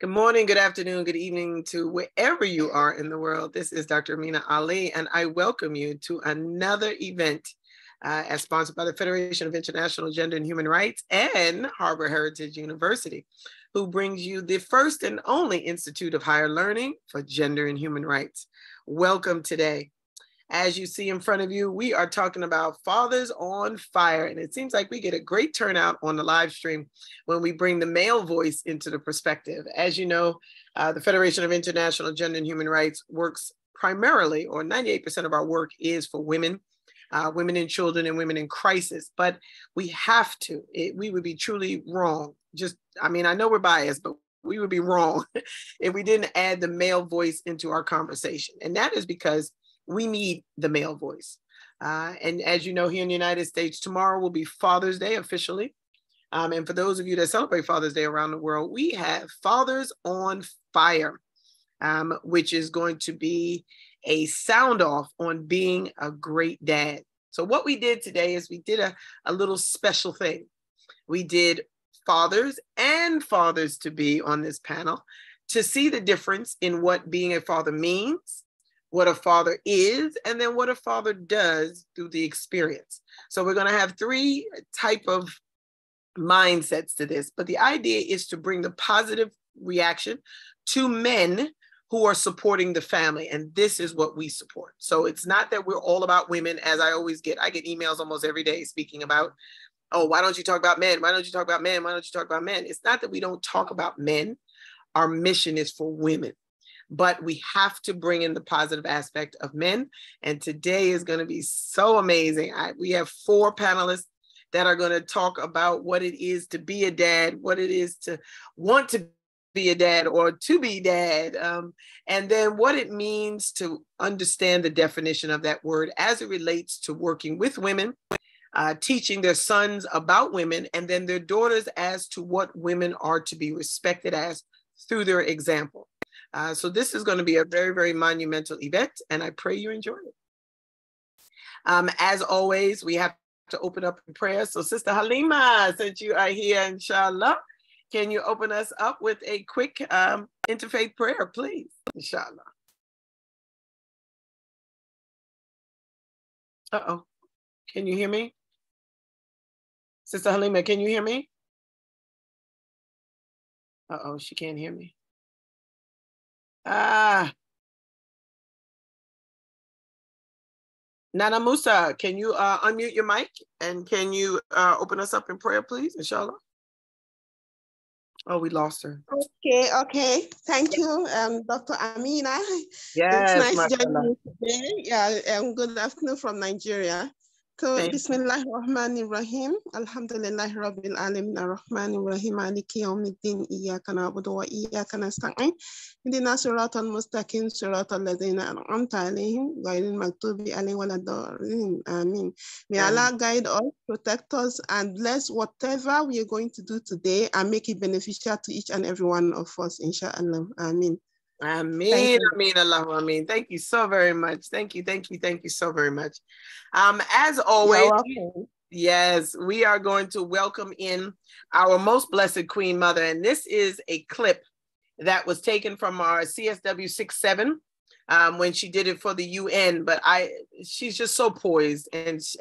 Good morning, good afternoon, good evening to wherever you are in the world. This is Dr. Amina Ali, and I welcome you to another event as sponsored by the Federation of International Gender and Human Rights and Harbor Heritage University, who brings you the first and only Institute of Higher Learning for Gender and Human Rights. Welcome today. As you see in front of you, we are talking about Fathers on Fire, and it seems like we get a great turnout on the live stream when we bring the male voice into the perspective. As you know, the Federation of International Gender and Human Rights works primarily, or 98% of our work is for women, women and children and women in crisis, but we have to, we would be truly wrong. I know we're biased, but we would be wrong if we didn't add the male voice into our conversation. And that is because we need the male voice. And as you know, here in the United States, tomorrow will be Father's Day officially. And for those of you that celebrate Father's Day around the world, we have Fathers on Fire, which is going to be a sound off on being a great dad. So what we did today is we did a little special thing. We did fathers and fathers to be on this panel to see the difference in what being a father means, what a father is, and then what a father does through the experience. So we're going to have three type of mindsets to this, but the idea is to bring the positive reaction to men who are supporting the family. And this is what we support. So it's not that we're all about women, as I get emails almost every day speaking about, oh, why don't you talk about men? Why don't you talk about men? Why don't you talk about men? It's not that we don't talk about men. Our mission is for women. But we have to bring in the positive aspect of men. And today is going to be so amazing. We have four panelists that are going to talk about what it is to be a dad, what it is to want to be a dad or to be dad, and then what it means to understand the definition of that word as it relates to working with women, teaching their sons about women, and then their daughters as to what women are to be respected as through their example. So this is going to be a very, very monumental event, and I pray you enjoy it. As always, we have to open up in prayer. So Sister Halima, since you are here, inshallah, can you open us up with a quick interfaith prayer, please? Inshallah. Uh-oh. Can you hear me? Sister Halima, can you hear me? Uh-oh, she can't hear me. Nana Musa, can you unmute your mic and can you open us up in prayer, please, inshallah? Oh, we lost her. Okay. Thank you, Dr. Amina. Yes, it's nice joining you today. Yeah, good afternoon from Nigeria. So, Bismillahirrahmanirrahim. Alhamdulillah Rabbil Alamin Ar-Rahmanir-Rahim Maliki Yawmiddin Iyyaka na'budu wa iyyaka nasta'in. Ihdina siratal mustaqim siratal ladzina an'amta alaihim ghayril maghdubi alaihim waladdallin. Amen. May Allah guide us, protect us, and bless whatever we are going to do today and make it beneficial to each and every one of us, inshallah. Amen. Ameen, ameen, Allah, ameen. Thank you so very much. Thank you so very much. As always, yes, we are going to welcome in our most blessed Queen Mother, and this is a clip that was taken from our CSW 67 when she did it for the UN, but she's just so poised, and she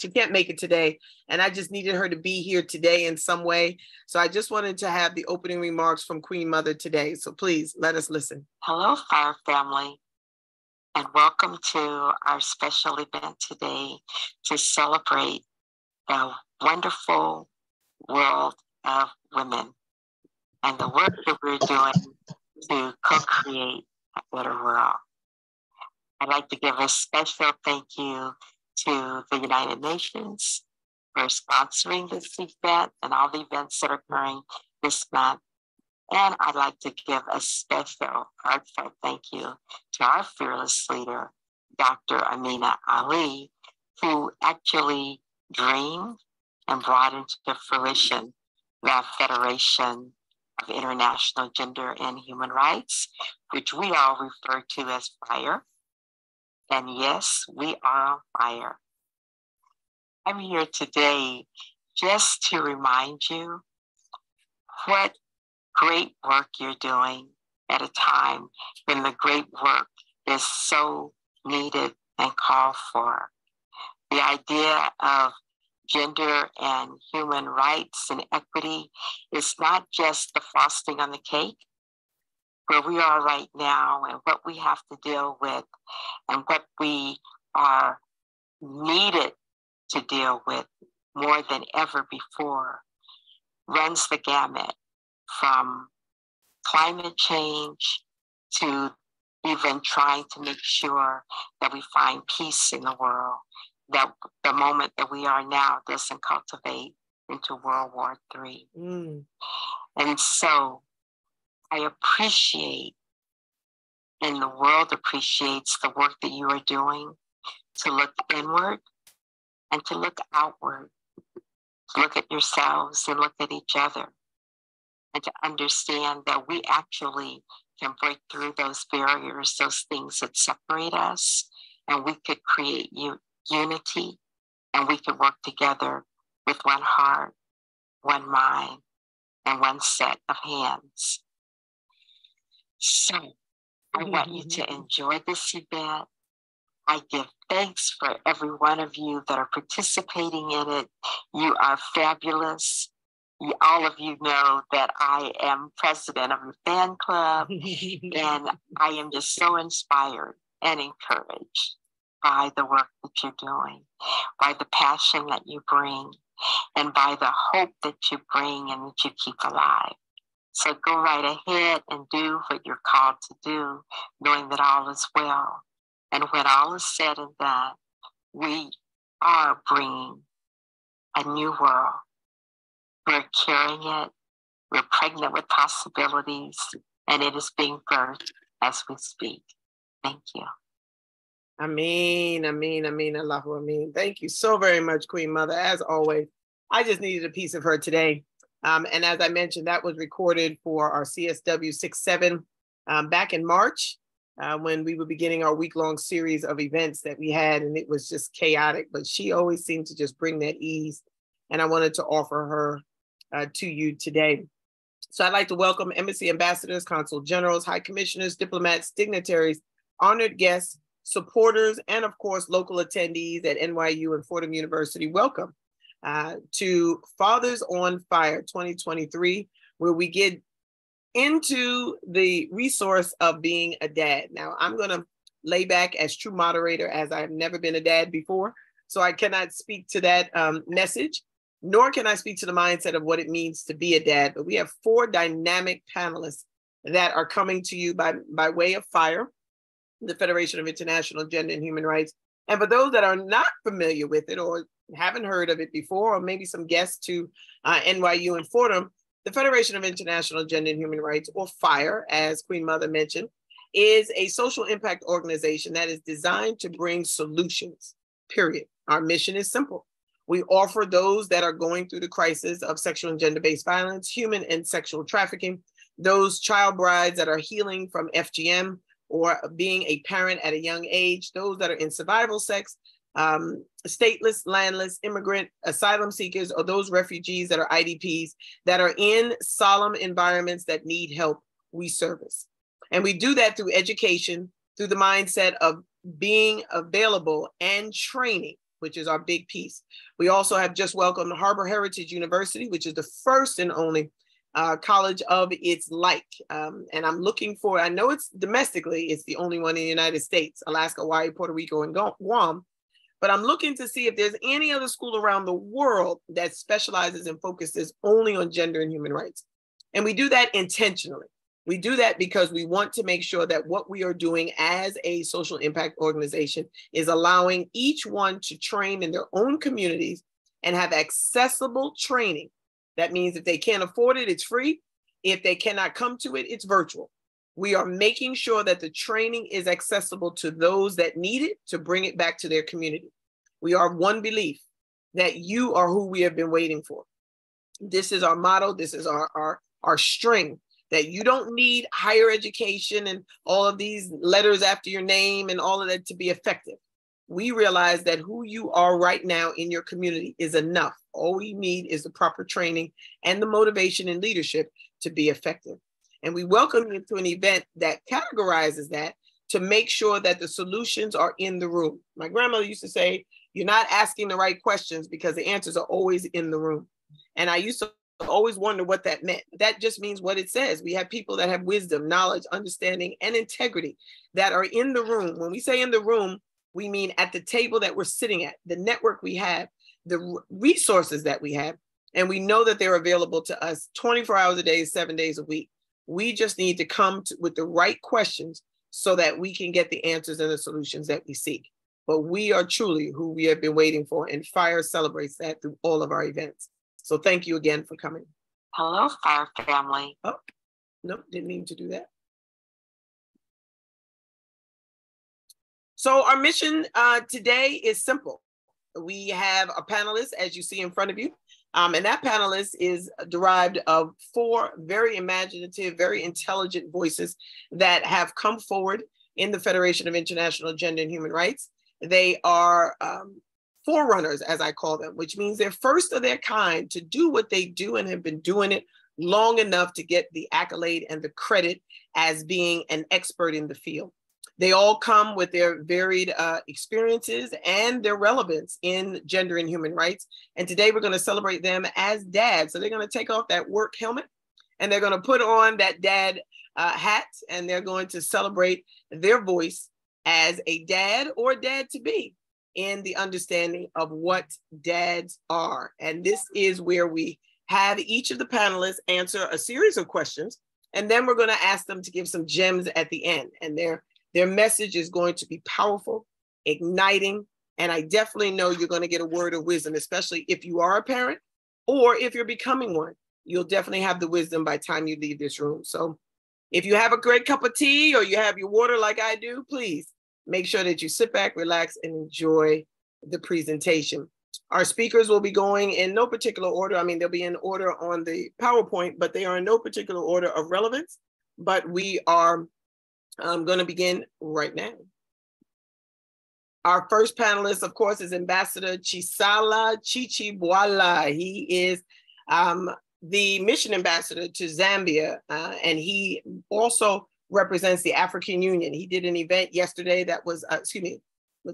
can't make it today, and I just needed her to be here today in some way. So I just wanted to have the opening remarks from Queen Mother today. So please let us listen. Hello, Fire family, and welcome to our special event today to celebrate the wonderful world of women and the work that we're doing to co-create a better world. I'd like to give a special thank you to the United Nations for sponsoring this event and all the events that are occurring this month. And I'd like to give a special heartfelt thank you to our fearless leader, Dr. Amina Ali, who actually dreamed and brought into fruition the Federation of International Gender and Human Rights, which we all refer to as FIGHR. And yes, we are on fire. I'm here today just to remind you what great work you're doing at a time when the great work is so needed and called for. The idea of gender and human rights and equity is not just the frosting on the cake. Where we are right now and what we have to deal with and what we are needed to deal with more than ever before runs the gamut from climate change to even trying to make sure that we find peace in the world, that the moment that we are now doesn't cultivate into World War III. And so I appreciate, and the world appreciates, the work that you are doing to look inward and to look outward, to look at yourselves and look at each other, and to understand that we actually can break through those barriers, those things that separate us, and we could create unity, and we could work together with one heart, one mind, and one set of hands. So I want you to enjoy this event. I give thanks for every one of you that are participating in it. You are fabulous. All of you know that I am president of a fan club, and I am just so inspired and encouraged by the work that you're doing, by the passion that you bring, and by the hope that you bring and that you keep alive. So go right ahead and do what you're called to do, knowing that all is well. And when all is said and done, we are bringing a new world. We're carrying it. We're pregnant with possibilities, and it is being birthed as we speak. Thank you. Ameen, ameen, ameen, Allahu ameen. Thank you so very much, Queen Mother. As always, I just needed a piece of her today. And as I mentioned, that was recorded for our CSW 6-7 back in March when we were beginning our week-long series of events that we had, and it was just chaotic, but she always seemed to just bring that ease, and I wanted to offer her to you today. So I'd like to welcome embassy ambassadors, consul generals, high commissioners, diplomats, dignitaries, honored guests, supporters, and of course, local attendees at NYU and Fordham University. Welcome to Fathers on Fire 2023, where we get into the resource of being a dad. Now, I'm going to lay back as true moderator, as I've never been a dad before, so I cannot speak to that message, nor can I speak to the mindset of what it means to be a dad. But we have 4 dynamic panelists that are coming to you by way of FIGHR, the Federation of International Gender and Human Rights. And for those that are not familiar with it or haven't heard of it before, or maybe some guests to NYU and Fordham, the Federation of International Gender and Human Rights, or FIGHR, as Queen Mother mentioned, is a social impact organization that is designed to bring solutions, period. Our mission is simple. We offer those that are going through the crisis of sexual and gender-based violence, human and sexual trafficking, those child brides that are healing from FGM or being a parent at a young age, those that are in survival sex, stateless, landless, immigrant, asylum seekers, or those refugees that are IDPs that are in solemn environments that need help, we service. And we do that through education, through the mindset of being available and training, which is our big piece. We also have just welcomed Harbor Heritage University, which is the first and only college of its like. And I'm looking for, I know it's domestically, it's the only one in the United States, Alaska, Hawaii, Puerto Rico, and Guam. But I'm looking to see if there's any other school around the world that specializes and focuses only on gender and human rights. And we do that intentionally. We do that because we want to make sure that what we are doing as a social impact organization is allowing each one to train in their own communities and have accessible training. That means if they can't afford it, it's free. If they cannot come to it, it's virtual. We are making sure that the training is accessible to those that need it to bring it back to their community. We are one belief that you are who we have been waiting for. This is our motto. This is our string, that you don't need higher education and all of these letters after your name and all of that to be effective. we realize that who you are right now in your community is enough. All we need is the proper training and the motivation and leadership to be effective. And we welcome you to an event that categorizes that to make sure that the solutions are in the room. My grandmother used to say, you're not asking the right questions because the answers are always in the room. And I used to always wonder what that meant. That just means what it says. We have people that have wisdom, knowledge, understanding, and integrity that are in the room. When we say in the room, we mean at the table that we're sitting at, the network we have, the resources that we have, and we know that they're available to us 24 hours a day, 7 days a week. We just need to come with the right questions so that we can get the answers and the solutions that we seek. But we are truly who we have been waiting for, and FIGHR celebrates that through all of our events. So thank you again for coming. Hello, FIGHR family. Oh, no, didn't mean to do that. So our mission today is simple. We have a panelist, as you see in front of you, and that panelist is derived of 4 very imaginative, very intelligent voices that have come forward in the Federation of International Gender and Human Rights. They are forerunners, as I call them, which means they're first of their kind to do what they do and have been doing it long enough to get the accolade and the credit as being an expert in the field. They all come with their varied experiences and their relevance in gender and human rights. And today we're going to celebrate them as dads. So they're going to take off that work helmet and they're going to put on that dad hat, and they're going to celebrate their voice as a dad or dad to be in the understanding of what dads are. And this is where we have each of the panelists answer a series of questions, and then we're going to ask them to give some gems at the end. And their message is going to be powerful, igniting, and I definitely know you're going to get a word of wisdom, especially if you are a parent or if you're becoming one. You'll definitely have the wisdom by the time you leave this room. So if you have a great cup of tea or you have your water like I do, please make sure that you sit back, relax, and enjoy the presentation. Our speakers will be going in no particular order. I mean, they'll be in order on the PowerPoint, but they are in no particular order of relevance. But we are going to begin right now. Our first panelist, of course, is Ambassador Chisala Chichibwala. He is the mission ambassador to Zambia, and he also represents the African Union. He did an event yesterday that was, was it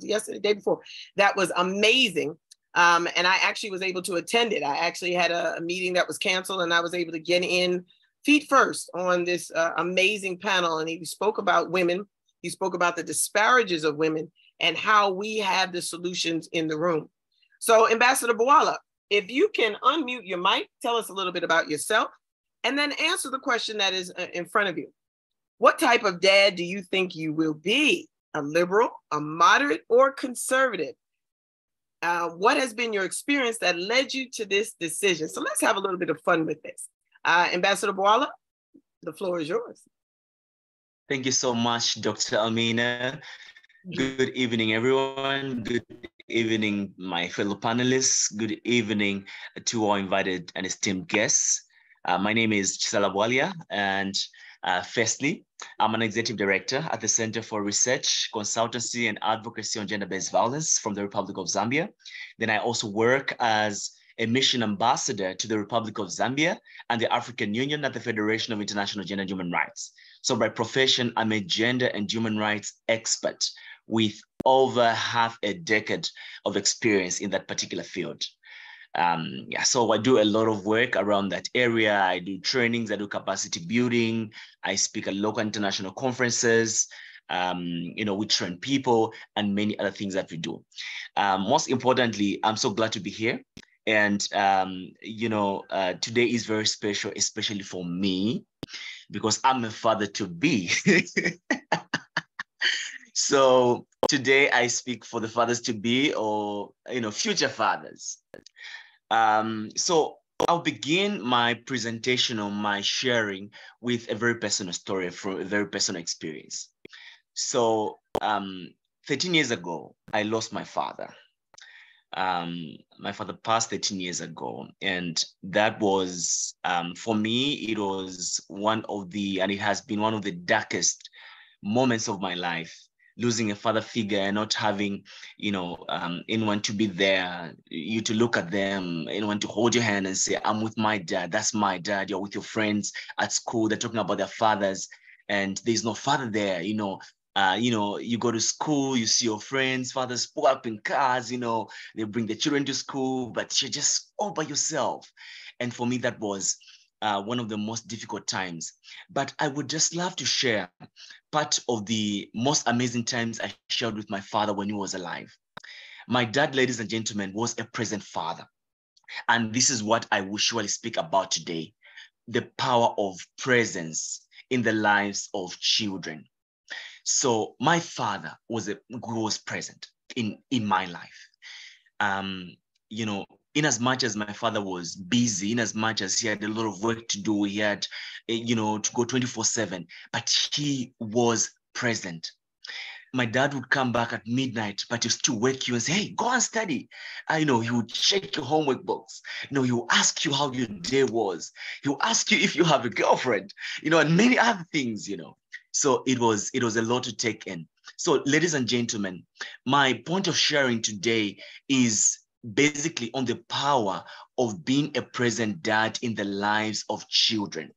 yesterday, the day before? That was amazing. And I actually was able to attend it. I actually had a meeting that was canceled, and I was able to get in feet first on this amazing panel. And he spoke about women. He spoke about the disparages of women and how we have the solutions in the room. So Ambassador Bwala, if you can unmute your mic, tell us a little bit about yourself, and then answer the question that is in front of you. What type of dad do you think you will be? A liberal, a moderate, or conservative? What has been your experience that led you to this decision? So let's have a little bit of fun with this. Ambassador Bwala, the floor is yours. Thank you so much, Dr. Amina. Good evening, everyone. Good evening, my fellow panelists. Good evening to our invited and esteemed guests. My name is Chisala Bwala, and firstly, I'm an executive director at the Center for Research, Consultancy, and Advocacy on Gender-Based Violence from the Republic of Zambia. Then I also work as a mission ambassador to the Republic of Zambia and the African Union at the Federation of International Gender and Human Rights. So by profession, I'm a gender and human rights expert with over half a decade of experience in that particular field. So I do a lot of work around that area. I do trainings, I do capacity building, I speak at local international conferences, we train people and many other things that we do. Most importantly, I'm so glad to be here. And, today is very special, especially for me, because I'm a father to be. So today I speak for the fathers to be, or, future fathers. So I'll begin my presentation or my sharing with a very personal story from a very personal experience. So 13 years ago, I lost my father. My father passed 13 years ago, and that was, for me, it was and it has been one of the darkest moments of my life, losing a father figure and not having, anyone to be there, you to look at them, anyone to hold your hand and say, I'm with my dad, that's my dad. You're with your friends at school, they're talking about their fathers, and there's no father there, you go to school, you see your friends, fathers pull up in cars, they bring the children to school, but you're just all by yourself. And for me, that was one of the most difficult times. But I would just love to share part of the most amazing times I shared with my father when he was alive. My dad, ladies and gentlemen, was a present father. And this is what I will surely speak about today: the power of presence in the lives of children. So my father was present in my life. In as much as my father was busy, in as much as he had a lot of work to do, he had, to go 24/7, but he was present. My dad would come back at midnight, but he'll still wake you and say, hey, go and study. He would check your homework books. He will ask you how your day was. He'll ask you if you have a girlfriend, and many other things, So it was a lot to take in. So ladies and gentlemen, my point of sharing today is basically on the power of being a present dad in the lives of children.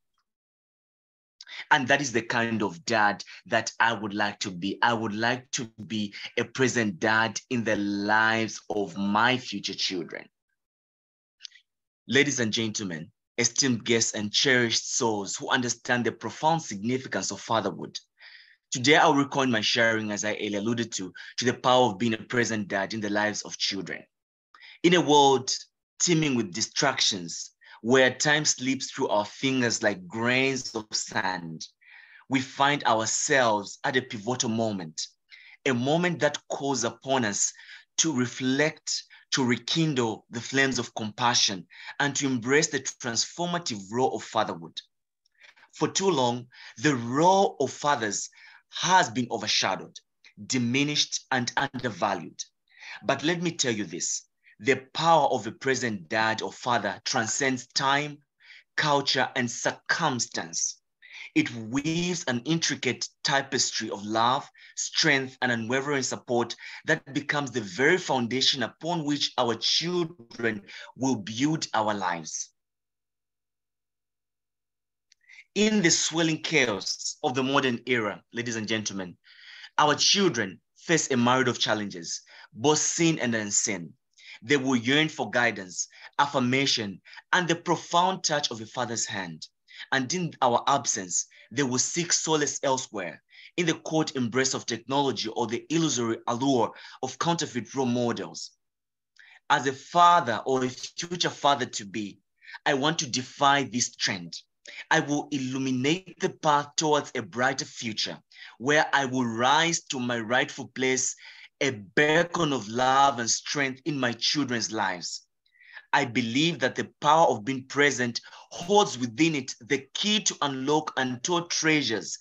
And that is the kind of dad that I would like to be. I would like to be a present dad in the lives of my future children. Ladies and gentlemen, esteemed guests and cherished souls who understand the profound significance of fatherhood, today I'll record my sharing, as I earlier alluded to the power of being a present dad in the lives of children. In a world teeming with distractions, where time slips through our fingers like grains of sand, we find ourselves at a pivotal moment, a moment that calls upon us to reflect, to rekindle the flames of compassion, and to embrace the transformative role of fatherhood. For too long, the role of fathers has been overshadowed, diminished, and undervalued. But let me tell you this: the power of a present dad or father transcends time, culture, and circumstance. It weaves an intricate tapestry of love, strength, and unwavering support that becomes the very foundation upon which our children will build our lives. In the swirling chaos of the modern era, ladies and gentlemen, our children face a myriad of challenges, both seen and unseen. They will yearn for guidance, affirmation, and the profound touch of a father's hand. And in our absence, they will seek solace elsewhere, in the cold embrace of technology or the illusory allure of counterfeit role models. As a father or a future father-to-be, I want to defy this trend. I will illuminate the path towards a brighter future, where I will rise to my rightful place, a beacon of love and strength in my children's lives. I believe that the power of being present holds within it the key to unlock untold treasures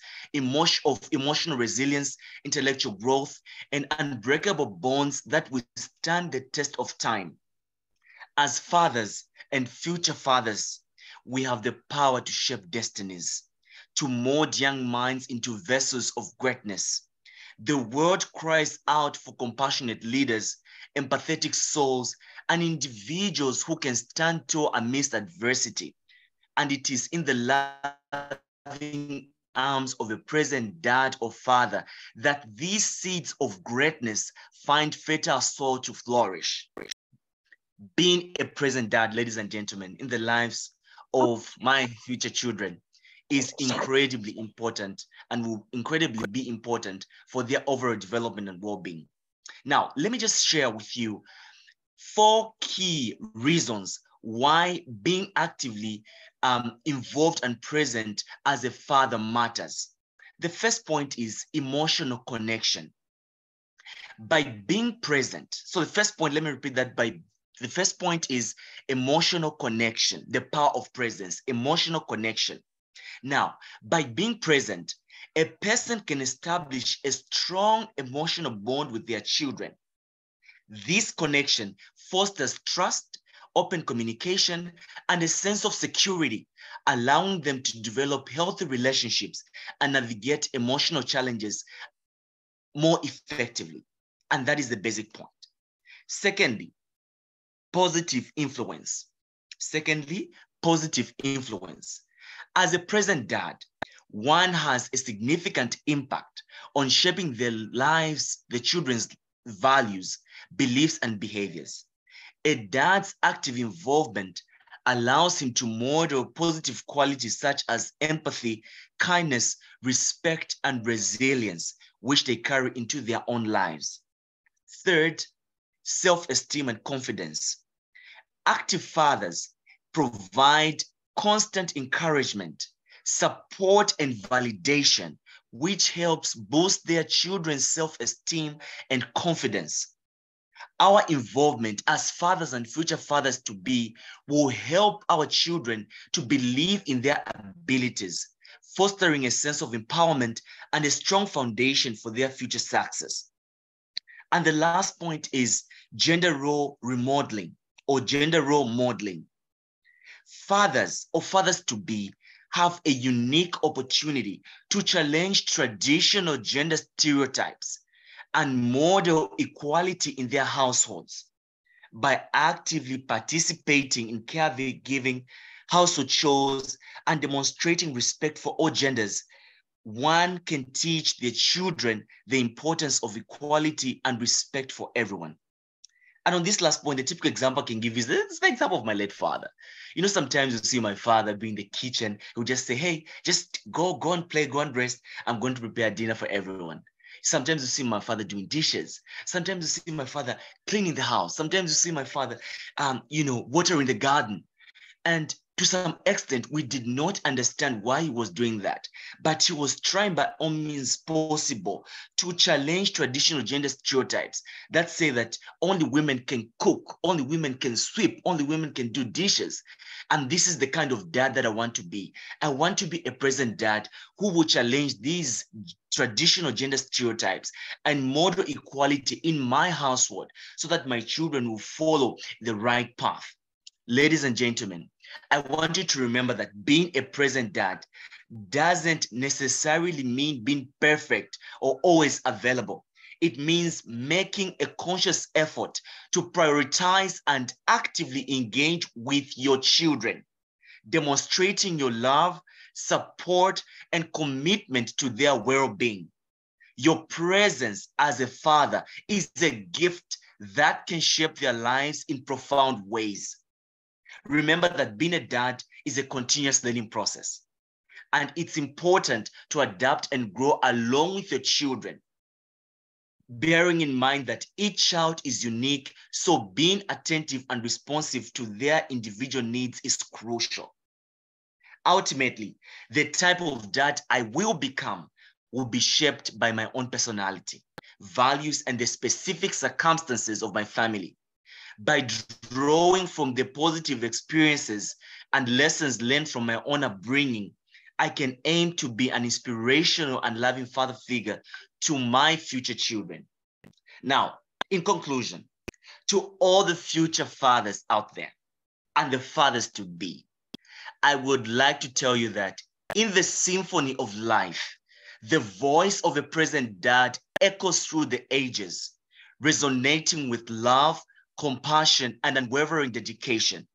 of emotional resilience, intellectual growth, and unbreakable bonds that withstand the test of time. As fathers and future fathers, we have the power to shape destinies, to mold young minds into vessels of greatness. The world cries out for compassionate leaders, empathetic souls, and individuals who can stand tall amidst adversity. And it is in the loving arms of a present dad or father that these seeds of greatness find fertile soil to flourish. Being a present dad, ladies and gentlemen, in the lives of my future children is incredibly important and will incredibly be important for their overall development and well-being. Now, let me just share with you 4 key reasons why being actively involved and present as a father matters. The first point is emotional connection. By being present, so the first point, let me repeat that, the first point is emotional connection, the power of presence, emotional connection. Now, by being present, a person can establish a strong emotional bond with their children. This connection fosters trust, open communication, and a sense of security, allowing them to develop healthy relationships and navigate emotional challenges more effectively. And that is the basic point. Secondly, positive influence. Secondly, positive influence. As a present dad, one has a significant impact on shaping their lives, the children's values, beliefs, and behaviors. A dad's active involvement allows him to model positive qualities such as empathy, kindness, respect, and resilience, which they carry into their own lives. Third, self-esteem and confidence. Active fathers provide constant encouragement, support, and validation, which helps boost their children's self-esteem and confidence. Our involvement as fathers and future fathers-to-be will help our children to believe in their abilities, fostering a sense of empowerment and a strong foundation for their future success. And the last point is gender role remodeling or gender role modeling. Fathers or fathers-to-be have a unique opportunity to challenge traditional gender stereotypes and model equality in their households. By actively participating in caregiving, household chores, and demonstrating respect for all genders, one can teach their children the importance of equality and respect for everyone. And on this last point, the typical example I can give is this is the example of my late father. You know, sometimes you see my father be in the kitchen, he'll just say, hey, just go and play, go and rest. I'm going to prepare dinner for everyone. Sometimes you see my father doing dishes. Sometimes you see my father cleaning the house. Sometimes you see my father, watering the garden. And to some extent, we did not understand why he was doing that, but he was trying by all means possible to challenge traditional gender stereotypes that say that only women can cook, only women can sweep, only women can do dishes. And this is the kind of dad that I want to be. I want to be a present dad who will challenge these traditional gender stereotypes and model equality in my household so that my children will follow the right path. Ladies and gentlemen, I want you to remember that being a present dad doesn't necessarily mean being perfect or always available. It means making a conscious effort to prioritize and actively engage with your children, demonstrating your love, support, and commitment to their well-being. Your presence as a father is a gift that can shape their lives in profound ways. Remember that being a dad is a continuous learning process, and it's important to adapt and grow along with your children, bearing in mind that each child is unique, so being attentive and responsive to their individual needs is crucial. Ultimately, the type of dad I will become will be shaped by my own personality, values, and the specific circumstances of my family. By drawing from the positive experiences and lessons learned from my own upbringing, I can aim to be an inspirational and loving father figure to my future children. Now, in conclusion, to all the future fathers out there and the fathers-to-be, I would like to tell you that in the symphony of life, the voice of a present dad echoes through the ages, resonating with love, compassion, and unwavering dedication.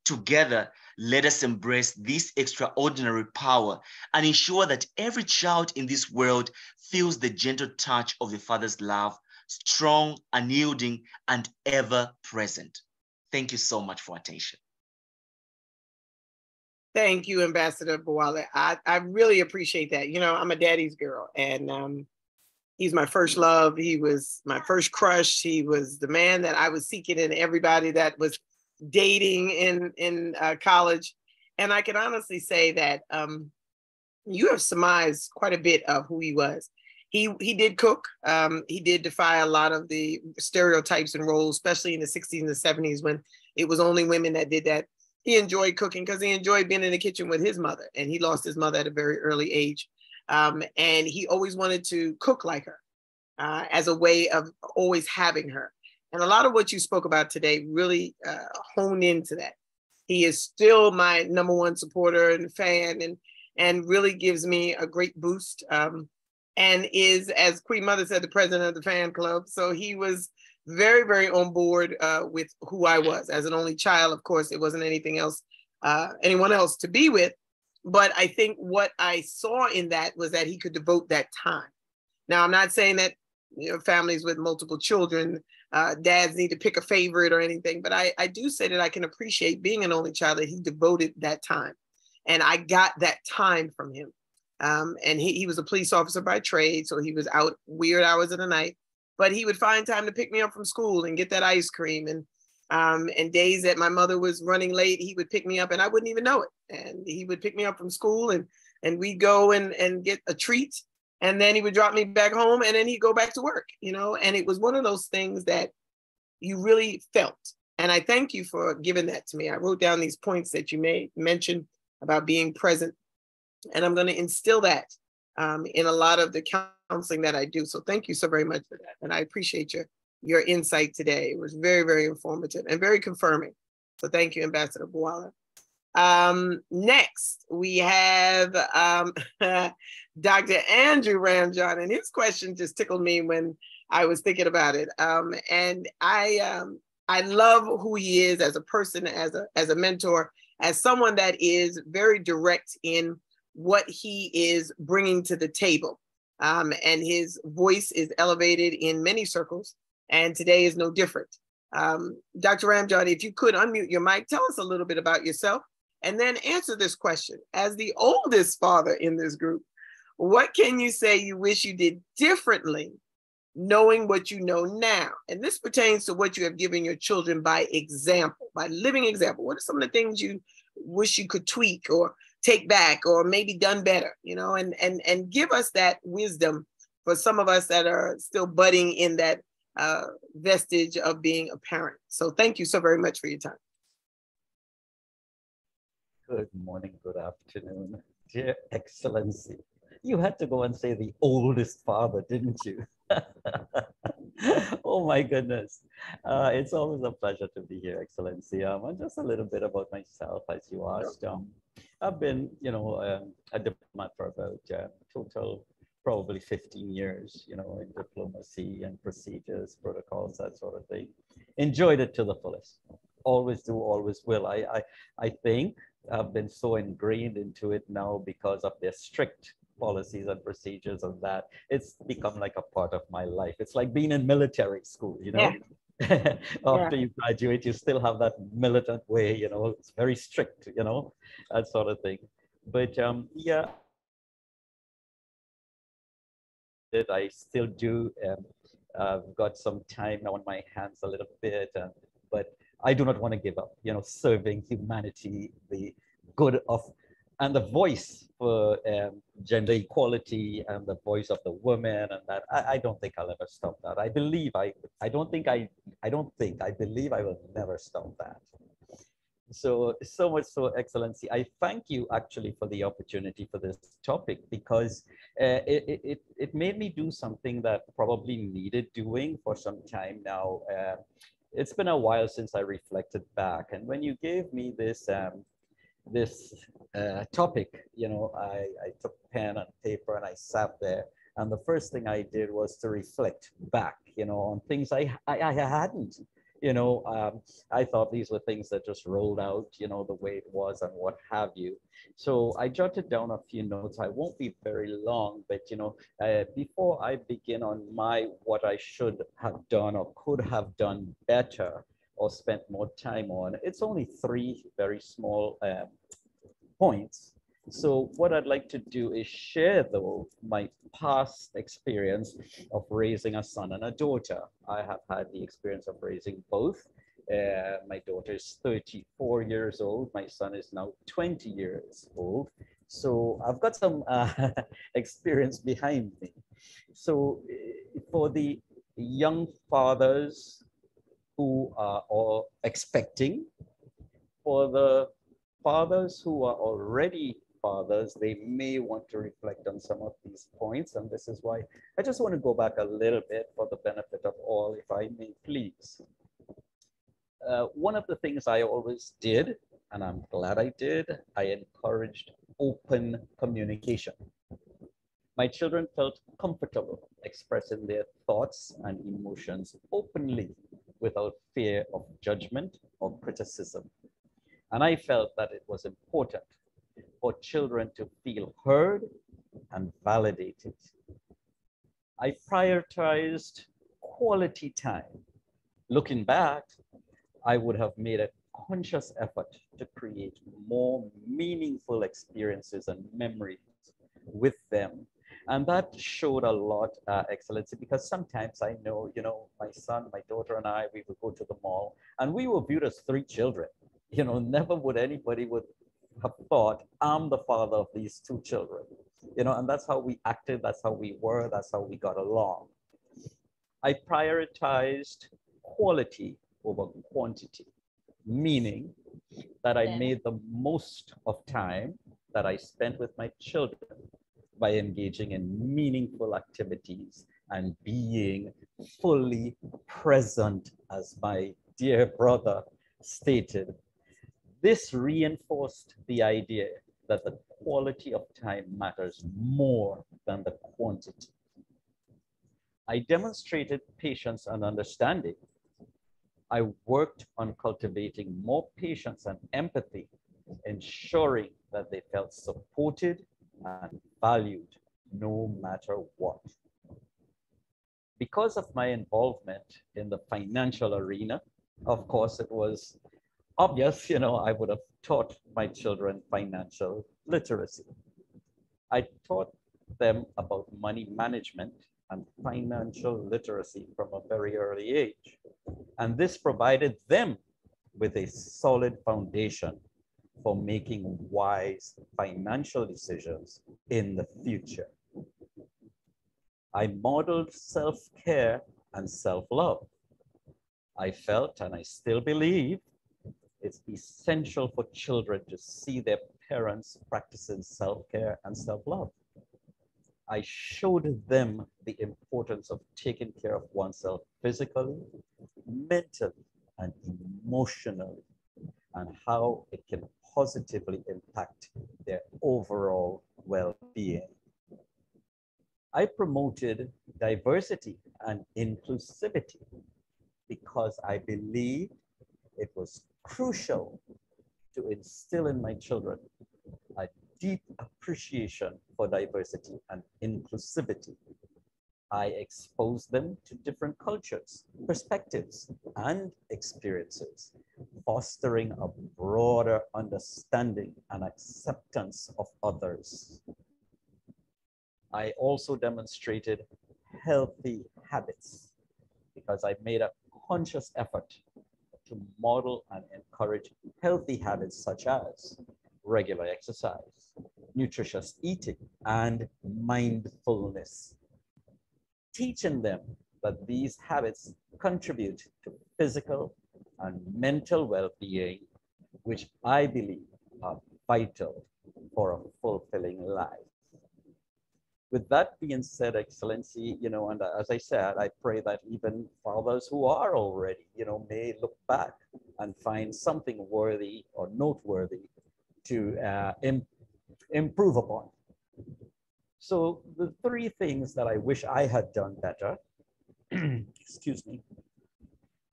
Together, let us embrace this extraordinary power and ensure that every child in this world feels the gentle touch of the Father's love, strong, unyielding, and ever present. Thank you so much for attention. Thank you, Ambassador Bwala. I really appreciate that. You know, I'm a daddy's girl, and he's my first love. He was my first crush. He was the man that I was seeking in everybody that was dating in college. And I can honestly say that you have surmised quite a bit of who he was. He did cook. He did defy a lot of the stereotypes and roles, especially in the 60s and the 70s when it was only women that did that. He enjoyed cooking because he enjoyed being in the kitchen with his mother, and he lost his mother at a very early age. And he always wanted to cook like her as a way of always having her. And a lot of what you spoke about today really honed into that. He is still my number one supporter and fan, and really gives me a great boost and is, as Queen Mother said, the president of the fan club. So he was very, very on board with who I was. As an only child, of course, it wasn't anything else, anyone else to be with. But I think what I saw in that was that he could devote that time. Now, I'm not saying that, you know, families with multiple children, dads need to pick a favorite or anything, but I do say that I can appreciate being an only child, that he devoted that time. And I got that time from him. And he was a police officer by trade, so he was out weird hours of the night, but he would find time to pick me up from school and get that ice cream. And days that my mother was running late, he would pick me up and I wouldn't even know it. And he would pick me up from school and we'd go and get a treat. And then he would drop me back home and then he'd go back to work, you know? And it was one of those things that you really felt. And I thank you for giving that to me. I wrote down these points that you mentioned about being present. And I'm going to instill that in a lot of the counseling that I do. So thank you so very much for that. And I appreciate your insight today. It was very, very informative and very confirming. So thank you, Ambassador Bwala. Next, we have Dr. Andrew Ramjohn, and his question just tickled me when I was thinking about it. And I love who he is as a person, as a mentor, as someone that is very direct in what he is bringing to the table. And his voice is elevated in many circles, and today is no different. Dr. Ramjohn, if you could unmute your mic, tell us a little bit about yourself, and then answer this question. As the oldest father in this group, what can you say you wish you did differently, knowing what you know now? And this pertains to what you have given your children by example, by living example. What are some of the things you wish you could tweak or take back or maybe done better, you know, and give us that wisdom for some of us that are still budding in that vestige of being a parent. So thank you so very much for your time. Good morning, good afternoon, dear Excellency. You had to go and say the oldest father, didn't you? Oh my goodness. It's always a pleasure to be here, Excellency. And just a little bit about myself, as you asked. I've been, you know, a diplomat for about total probably 15 years, you know, in diplomacy and procedures, protocols, that sort of thing. Enjoyed it to the fullest. Always do, always will. I think I've been so ingrained into it now because of their strict policies and procedures of that. It's become like a part of my life. It's like being in military school, you know. Yeah. After you graduate, you still have that militant way, you know, it's very strict, you know, that sort of thing. But yeah, I still do. I've got some time on my hands a little bit, but I do not want to give up, you know, serving humanity, the good of, and the voice for gender equality and the voice of the woman, and that I don't think I'll ever stop that. I believe I believe I will never stop that. So much so, Excellency, I thank you actually for the opportunity for this topic, because it made me do something that probably needed doing for some time now. It's been a while since I reflected back, and when you gave me this topic, you know, I took pen and paper and I sat there, and the first thing I did was to reflect back, you know, on things I hadn't. You know, I thought these were things that just rolled out, you know, the way it was and what have you. So I jotted down a few notes. I won't be very long, but, you know, before I begin on what I should have done or could have done better or spent more time on, it's only 3 very small points. So what I'd like to do is share, though, my past experience of raising a son and a daughter. I have had the experience of raising both. My daughter is 34 years old. My son is now 20 years old. So I've got some experience behind me. So for the young fathers who are all expecting, for the fathers who are already fathers, they may want to reflect on some of these points. And this is why I just want to go back a little bit for the benefit of all, if I may please. One of the things I always did, and I'm glad I did, I encouraged open communication. My children felt comfortable expressing their thoughts and emotions openly without fear of judgment or criticism. And I felt that it was important for children to feel heard and validated. I prioritized quality time. Looking back, I would have made a conscious effort to create more meaningful experiences and memories with them. And that showed a lot, Excellency, because sometimes I know, my son, my daughter and I, we would go to the mall and we were viewed as three children. Never would anybody would have thought I'm the father of these two children, and that's how we acted, that's how we were, that's how we got along. I prioritized quality over quantity, meaning that I made the most of time that I spent with my children by engaging in meaningful activities and being fully present, as my dear brother stated. This reinforced the idea that the quality of time matters more than the quantity. I demonstrated patience and understanding. I worked on cultivating more patience and empathy, ensuring that they felt supported and valued no matter what. Because of my involvement in the financial arena, of course, it was obvious, I would have taught my children financial literacy. I taught them about money management and financial literacy from a very early age. And this provided them with a solid foundation for making wise financial decisions in the future. I modeled self-care and self-love. I felt, and I still believe, it's essential for children to see their parents practicing self-care and self-love. I showed them the importance of taking care of oneself physically, mentally, and emotionally, and how it can positively impact their overall well-being. I promoted diversity and inclusivity because I believed it was crucial to instill in my children a deep appreciation for diversity and inclusivity. I exposed them to different cultures, perspectives, and experiences, fostering a broader understanding and acceptance of others. I also demonstrated healthy habits because I made a conscious effort to model and encourage healthy habits such as regular exercise, nutritious eating, and mindfulness, teaching them that these habits contribute to physical and mental well-being, which I believe are vital for a fulfilling life. With that being said, Excellency, and as I said, I pray that even fathers who are already, may look back and find something worthy or noteworthy to improve upon. So the three things that I wish I had done better, excuse me,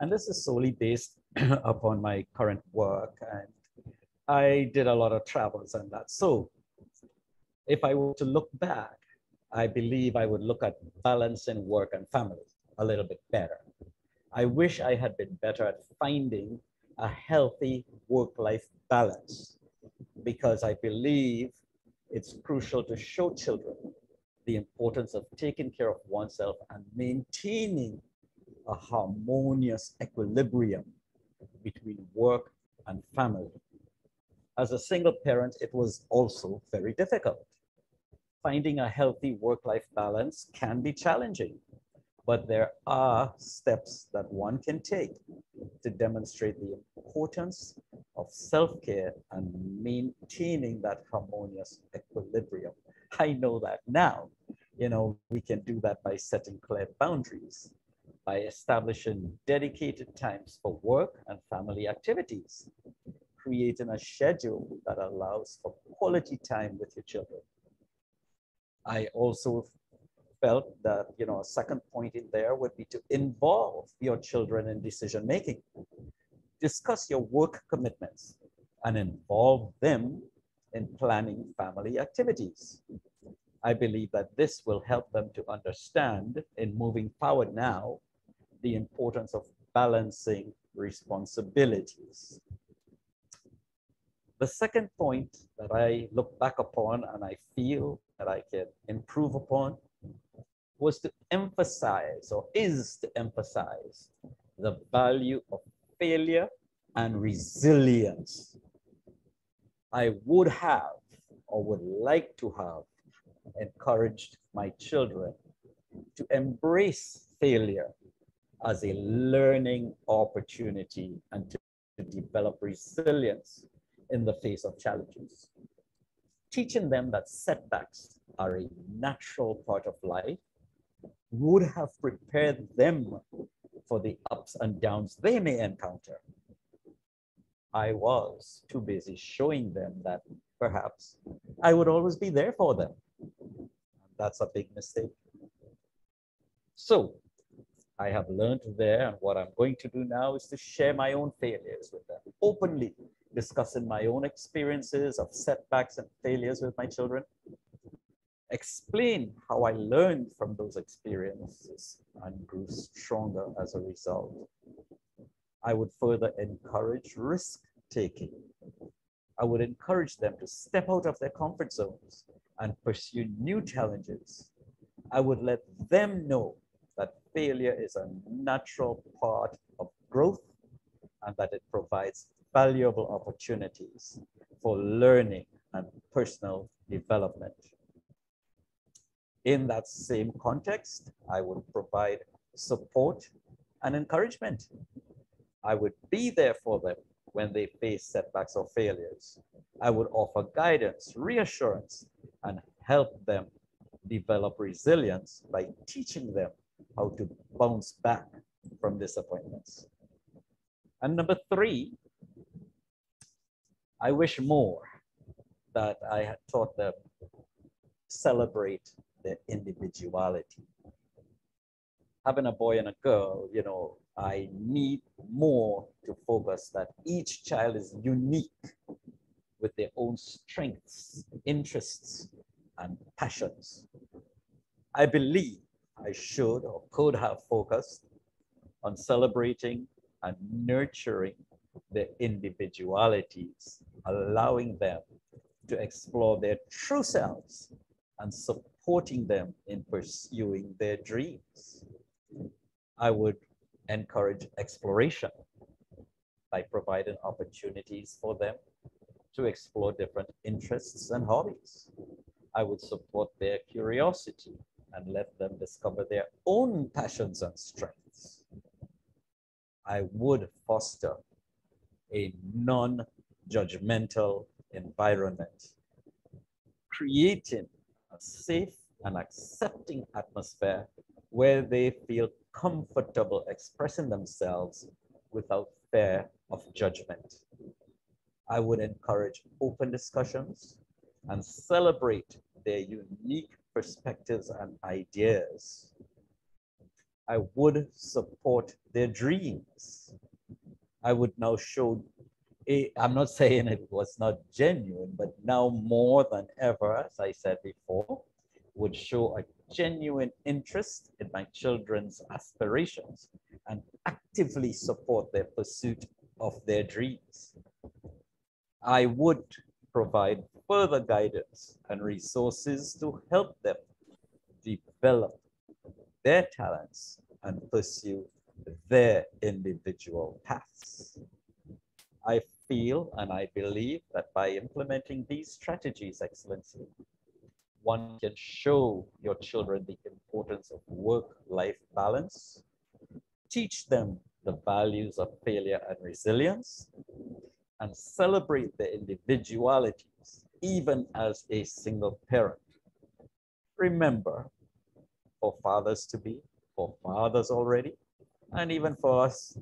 and this is solely based upon my current work, and I did a lot of travels and that. So if I were to look back, I believe I would look at balancing work and family a little bit better. I wish I had been better at finding a healthy work-life balance, because I believe it's crucial to show children the importance of taking care of oneself and maintaining a harmonious equilibrium between work and family. As a single parent, it was also very difficult. Finding a healthy work-life balance can be challenging, but there are steps that one can take to demonstrate the importance of self-care and maintaining that harmonious equilibrium. I know that now, we can do that by setting clear boundaries, by establishing dedicated times for work and family activities, creating a schedule that allows for quality time with your children, I also felt that, a second point in there would be to involve your children in decision making. Discuss your work commitments and involve them in planning family activities. I believe that this will help them to understand in moving forward now the importance of balancing responsibilities. The second point that I look back upon and I feel that I can improve upon was to emphasize, or is to emphasize, the value of failure and resilience. I would have, or would like to have, encouraged my children to embrace failure as a learning opportunity and to develop resilience in the face of challenges. Teaching them that setbacks are a natural part of life would have prepared them for the ups and downs they may encounter. I was too busy showing them that perhaps I would always be there for them. That's a big mistake. So I have learned there, and what I'm going to do now is to share my own failures with them, openly discussing my own experiences of setbacks and failures with my children, explain how I learned from those experiences and grew stronger as a result. I would further encourage risk-taking. I would encourage them to step out of their comfort zones and pursue new challenges. I would let them know that failure is a natural part of growth and that it provides valuable opportunities for learning and personal development. In that same context, I would provide support and encouragement. I would be there for them when they face setbacks or failures. I would offer guidance, reassurance, and help them develop resilience by teaching them how to bounce back from disappointments. And number three, I wish more that I had taught them celebrate their individuality. Having a boy and a girl, I need more to focus that each child is unique with their own strengths, interests, and passions. I believe I should or could have focused on celebrating and nurturing their individualities, allowing them to explore their true selves and supporting them in pursuing their dreams. I would encourage exploration by providing opportunities for them to explore different interests and hobbies. I would support their curiosity and let them discover their own passions and strengths. I would foster a non-judgmental environment, creating a safe and accepting atmosphere where they feel comfortable expressing themselves without fear of judgment. I would encourage open discussions and celebrate their unique perspectives and ideas. I would support their dreams. I would now show, I'm not saying it was not genuine, but now more than ever, as I said before, would show a genuine interest in my children's aspirations and actively support their pursuit of their dreams. I would provide further guidance and resources to help them develop their talents and pursue their individual paths. I feel and I believe that by implementing these strategies, Excellency, one can show your children the importance of work-life balance, teach them the values of failure and resilience, and celebrate their individualities, even as a single parent. Remember, for fathers to be, for fathers already, and even for us,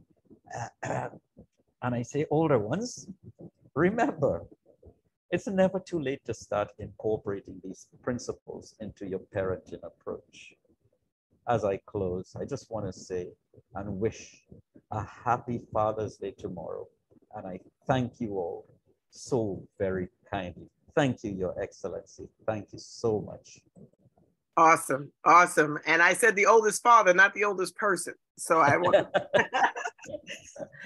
and I say older ones, remember It's never too late to start incorporating these principles into your parenting approach. As I close, I just want to say and wish a happy Father's Day tomorrow. And I thank you all so very kindly. Thank you, Your Excellency. Thank you so much. Awesome. Awesome. And I said the oldest father, not the oldest person. So I want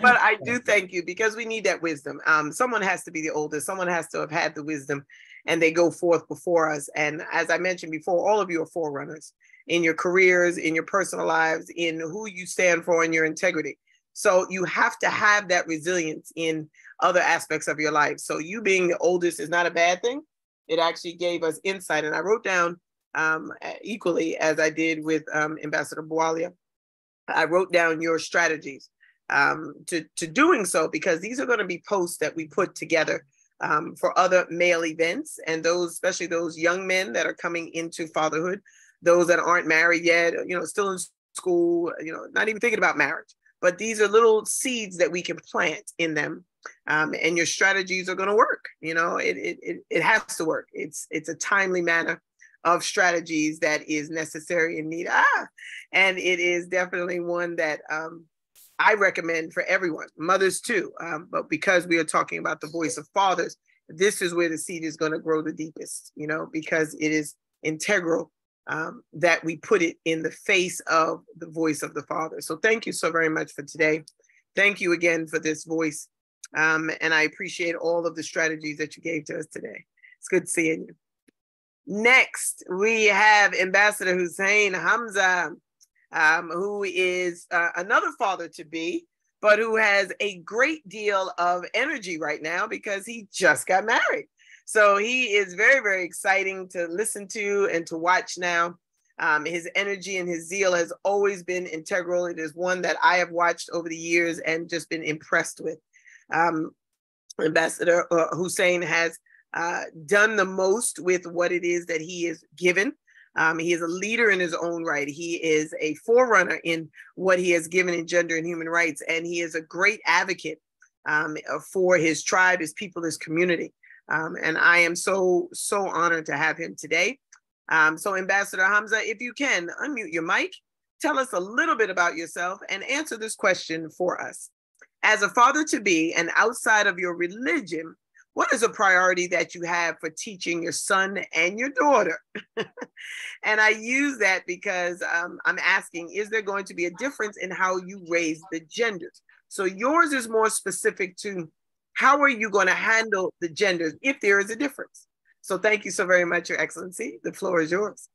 but I do thank you because we need that wisdom. Someone has to be the oldest. Someone has to have had the wisdom and they go forth before us. And as I mentioned before, all of you are forerunners in your careers, in your personal lives, in who you stand for, and your integrity. So you have to have that resilience in other aspects of your life. So you being the oldest is not a bad thing. It actually gave us insight. And I wrote down equally as I did with Ambassador Bualia, I wrote down your strategies to doing so, because these are going to be posts that we put together for other male events, and those, especially those young men that are coming into fatherhood, those that aren't married yet, still in school, not even thinking about marriage. But these are little seeds that we can plant in them, and your strategies are going to work. It has to work. It's a timely manner of strategies that is necessary and needed. And it is definitely one that I recommend for everyone, mothers too. But because we are talking about the voice of fathers, this is where the seed is going to grow the deepest, because it is integral that we put it in the face of the voice of the father. So thank you so very much for today. Thank you again for this voice. And I appreciate all of the strategies that you gave to us today. It's good seeing you. Next, we have Ambassador Hussein Hamza, who is another father-to-be, but who has a great deal of energy right now because he just got married. So he is very, very exciting to listen to and to watch now. His energy and his zeal has always been integral. It is one that I have watched over the years and just been impressed with. Ambassador Hussein has done the most with what it is that he is given. He is a leader in his own right. He is a forerunner in what he has given in gender and human rights. And he is a great advocate for his tribe, his people, his community. And I am so honored to have him today. So Ambassador Hamza, if you can unmute your mic, tell us a little bit about yourself and answer this question for us. As a father-to-be and outside of your religion, what is a priority that you have for teaching your son and your daughter? And I use that because I'm asking, is there going to be a difference in how you raise the genders? So yours is more specific to how are you going to handle the genders if there is a difference? So thank you so very much, Your Excellency. The floor is yours.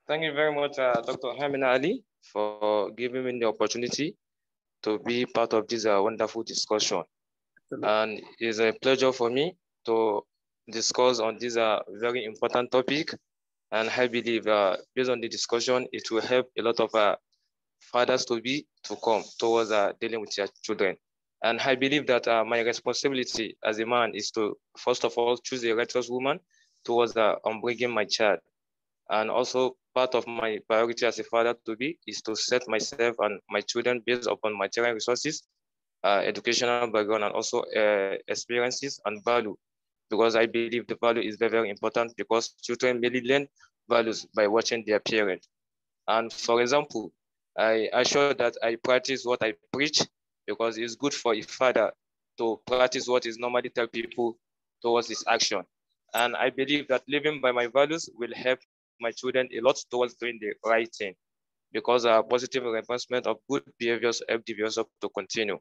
Thank you very much, Dr. Hamina Ali, for giving me the opportunity to be part of this wonderful discussion. And it's a pleasure for me to discuss on this very important topic. And I believe based on the discussion, it will help a lot of fathers to come towards dealing with their children. And I believe that my responsibility as a man is to, first of all, choose a righteous woman towards bringing my child. And also part of my priority as a father-to-be is to set myself and my children based upon material resources, educational background, and also experiences and value, because I believe the value is very, very important, because children really learn values by watching their parents. And for example, I assure that I practice what I preach, because it's good for a father to practice what is normally tell people towards his action. And I believe that living by my values will help my children a lot towards doing the right thing, because positive reinforcement of good behaviors help the behaviors to continue.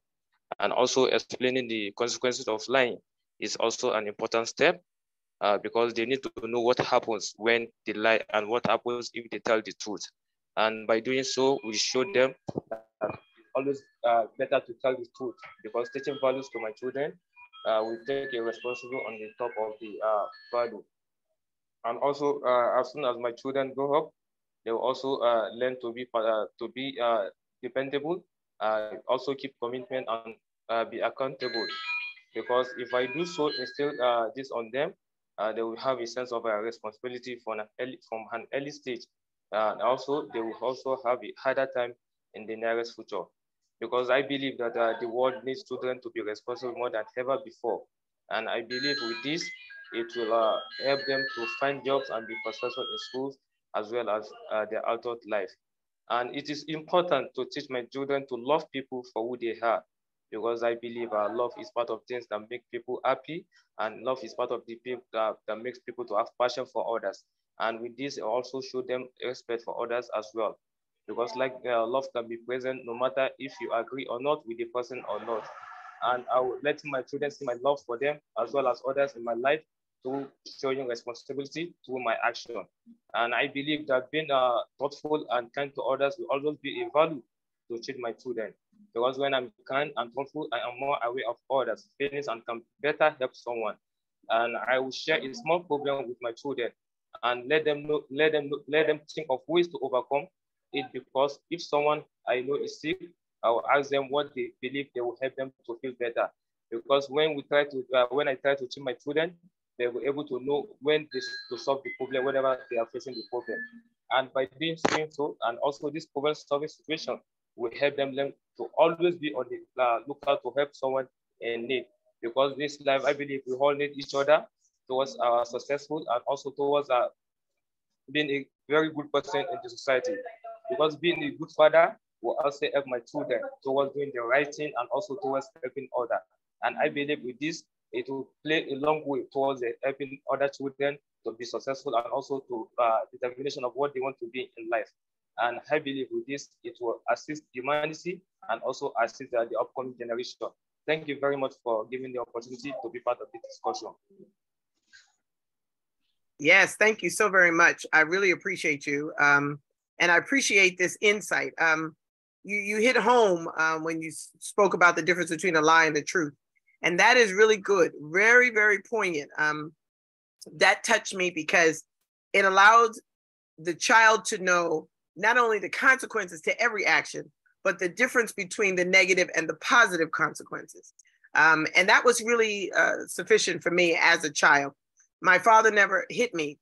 And also explaining the consequences of lying is also an important step, because they need to know what happens when they lie and what happens if they tell the truth. And by doing so, we show them that it's always better to tell the truth, because teaching values to my children will take a responsible on the top of the value. And also, as soon as my children grow up, they will also learn to be dependable, also keep commitment and be accountable. Because if I do so, instill this on them, they will have a sense of responsibility from an early stage. And also, they will also have a harder time in the nearest future. Because I believe that the world needs children to be responsible more than ever before. And I believe with this, it will help them to find jobs and be successful in schools as well as their adult life. And it is important to teach my children to love people for who they are, because I believe love is part of things that make people happy, and love is part of the people that makes people to have passion for others. And with this, I also show them respect for others as well, because like love can be present no matter if you agree or not with the person or not. And I will let my children see my love for them as well as others in my life through showing responsibility through my action. And I believe that being thoughtful and kind to others will always be a value to teach my children. Because when I'm kind and thoughtful, I am more aware of others' feelings and can better help someone. And I will share a small problem with my children and let them think of ways to overcome it. Because if someone I know is sick, I will ask them what they believe they will help them to feel better. Because when I try to teach my children, they were able to know when to solve the problem, whenever they are facing the problem. And by doing so, and also this problem solving situation will help them learn to always be on the lookout to help someone in need. Because this life, I believe we all need each other towards our successful and also towards being a very good person in the society. Because being a good father will also help my children towards doing the right thing and also towards helping others. And I believe with this, it will play a long way towards helping other children to be successful and also to determination of what they want to be in life. And I believe with this, it will assist humanity and also assist the upcoming generation. Thank you very much for giving the opportunity to be part of this discussion. Yes, thank you so very much. I really appreciate you. And I appreciate this insight. You hit home when you spoke about the difference between a lie and the truth. And that is really good. Very, very poignant. That touched me because it allowed the child to know not only the consequences to every action, but the difference between the negative and the positive consequences. And that was really sufficient for me as a child. My father never hit me,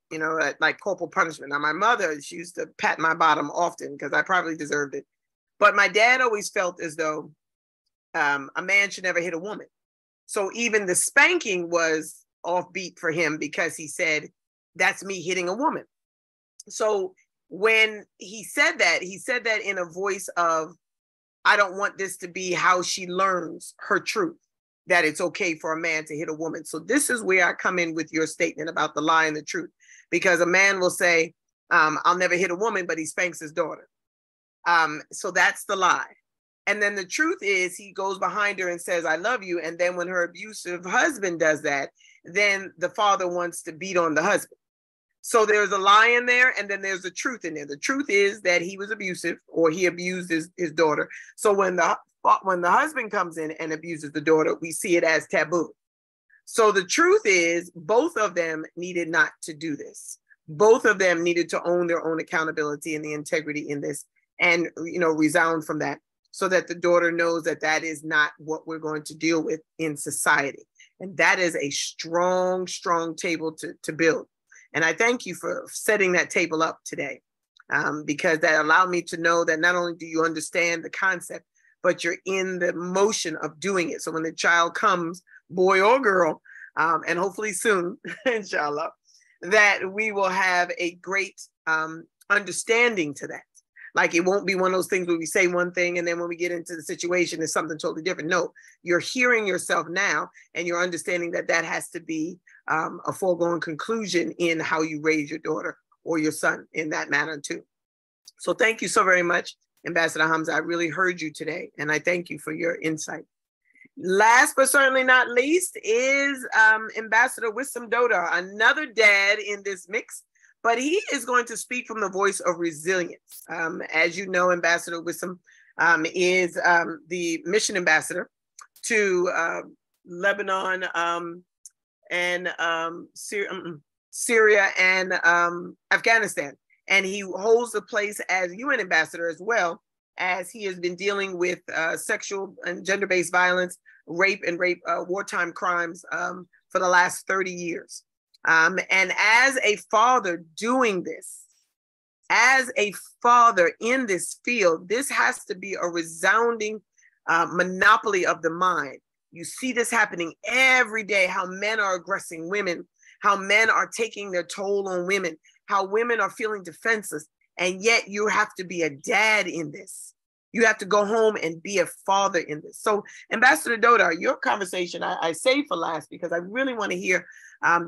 like corporal punishment. Now, my mother, she used to pat my bottom often because I probably deserved it. But my dad always felt as though a man should never hit a woman. So even the spanking was offbeat for him because he said, that's me hitting a woman. So when he said that in a voice of, I don't want this to be how she learns her truth, that it's okay for a man to hit a woman. So this is where I come in with your statement about the lie and the truth, because a man will say, I'll never hit a woman, but he spanks his daughter. So that's the lie. And then the truth is he goes behind her and says, I love you. And then when her abusive husband does that, then the father wants to beat on the husband. So there's a lie in there, and then there's the truth in there. The truth is that he was abusive, or he abused his daughter. So when the husband comes in and abuses the daughter, we see it as taboo. So the truth is both of them needed not to do this. Both of them needed to own their own accountability and the integrity in this, and resound from that, so that the daughter knows that that is not what we're going to deal with in society. And that is a strong, strong table to build. And I thank you for setting that table up today, because that allowed me to know that not only do you understand the concept, but you're in the motion of doing it. So when the child comes, boy or girl, and hopefully soon, inshallah, that we will have a great understanding to that. Like, it won't be one of those things where we say one thing and then when we get into the situation, it's something totally different. No, you're hearing yourself now, and you're understanding that that has to be a foregone conclusion in how you raise your daughter or your son in that manner too. So thank you so very much, Ambassador Hamza. I really heard you today, and I thank you for your insight. Last but certainly not least is Ambassador Wisdom Doda, another dad in this mix. But he is going to speak from the voice of resilience. As you know, Ambassador Wisdom is the mission ambassador to Lebanon and Syria and Afghanistan. And he holds the place as UN ambassador, as well as he has been dealing with sexual and gender-based violence, rape wartime crimes for the last 30 years. And as a father doing this, as a father in this field, this has to be a resounding monopoly of the mind, You see this happening every day, how men are aggressing women, how men are taking their toll on women, how women are feeling defenseless. And yet you have to be a dad in this. You have to go home and be a father in this. So Ambassador Dodar, your conversation, I saved for last because I really want to hear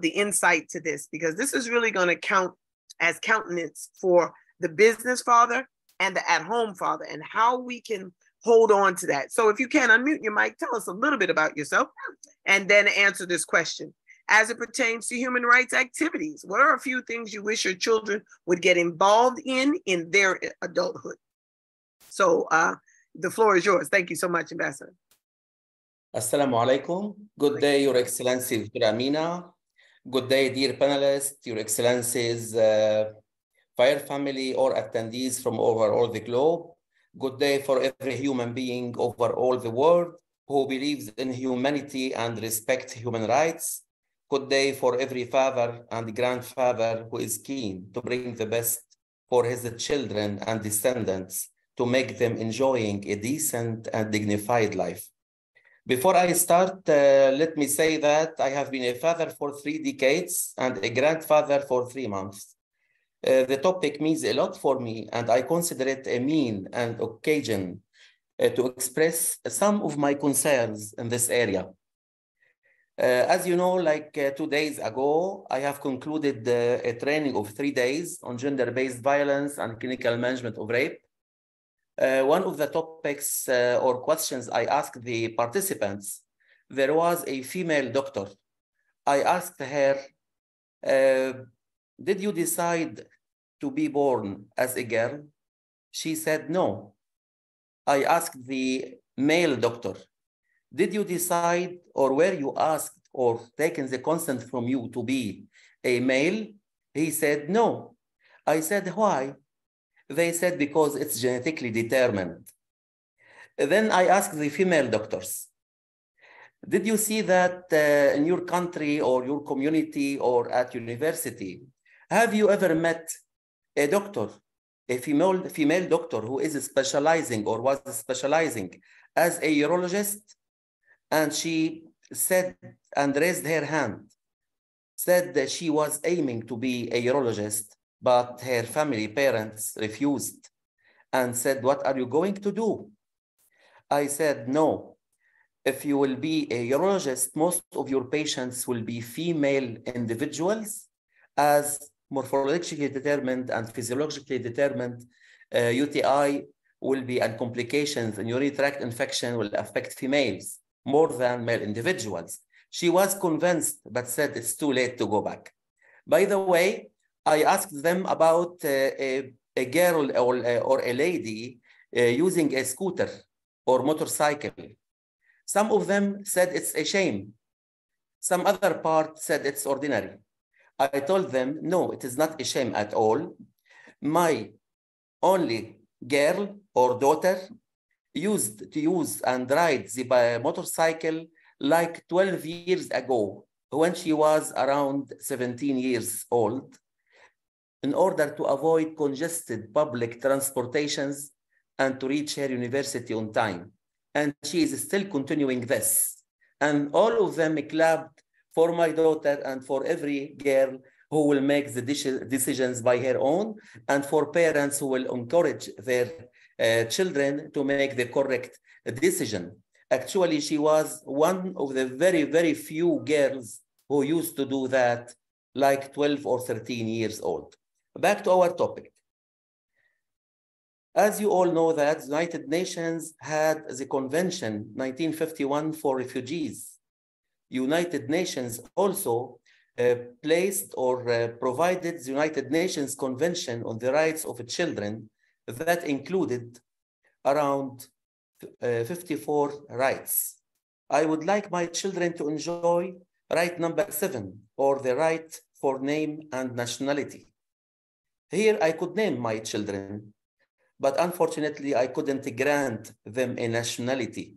the insight to this, because this is really going to count as countenance for the business father and the at-home father, and how we can hold on to that. So if you can unmute your mic, tell us a little bit about yourself and then answer this question. As it pertains to human rights activities, what are a few things you wish your children would get involved in their adulthood? So the floor is yours. Thank you so much, Ambassador. Assalamu alaikum. Good day, Your Excellency Dr. Amina. Good day, dear panelists, Your Excellencies, FIGHR family or attendees from over all the globe. Good day for every human being over all the world who believes in humanity and respects human rights. Good day for every father and grandfather who is keen to bring the best for his children and descendants to make them enjoying a decent and dignified life. Before I start, let me say that I have been a father for 3 decades and a grandfather for 3 months. The topic means a lot for me, and I consider it a mean and occasion to express some of my concerns in this area. As you know, like 2 days ago, I have concluded a training of 3 days on gender-based violence and clinical management of rape. One of the topics or questions I asked the participants, there was a female doctor. I asked her, did you decide to be born as a girl? She said no. I asked the male doctor, did you decide or were you asked or taken the consent from you to be a male? He said no. I said, why? They said, because it's genetically determined. Then I asked the female doctors, did you see that in your country or your community or at university, have you ever met a doctor, a female doctor who is specializing or was specializing as a urologist? And she said and raised her hand, said that she was aiming to be a urologist, but her family parents refused and said, what are you going to do? I said, no. If you will be a urologist, most of your patients will be female individuals, as morphologically determined and physiologically determined UTI will be, and complications in urinary tract infection will affect females more than male individuals. She was convinced, but said it's too late to go back. By the way, I asked them about a girl or a lady using a scooter or motorcycle. Some of them said it's a shame. Some other part said it's ordinary. I told them, no, it is not a shame at all. My only girl or daughter used to use and ride the motorcycle like 12 years ago when she was around 17 years old, in order to avoid congested public transportations and to reach her university on time. And she is still continuing this. And all of them clapped for my daughter and for every girl who will make the decisions by her own, and for parents who will encourage their children to make the correct decision. Actually, she was one of the very, very few girls who used to do that, like 12 or 13 years old. Back to our topic. As you all know that the United Nations had the Convention 1951 for refugees. United Nations also placed or provided the United Nations Convention on the Rights of Children that included around 54 rights. I would like my children to enjoy right number 7, or the right for name and nationality. Here I could name my children, but unfortunately I couldn't grant them a nationality.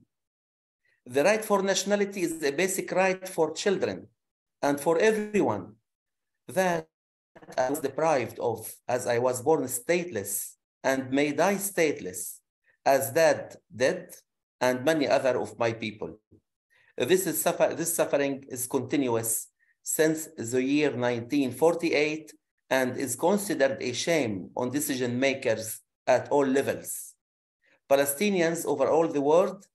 The right for nationality is a basic right for children and for everyone that I was deprived of, as I was born stateless and may die stateless, as Dad did, and many other of my people. This suffering is continuous since the year 1948 and is considered a shame on decision makers at all levels. Palestinians over all the world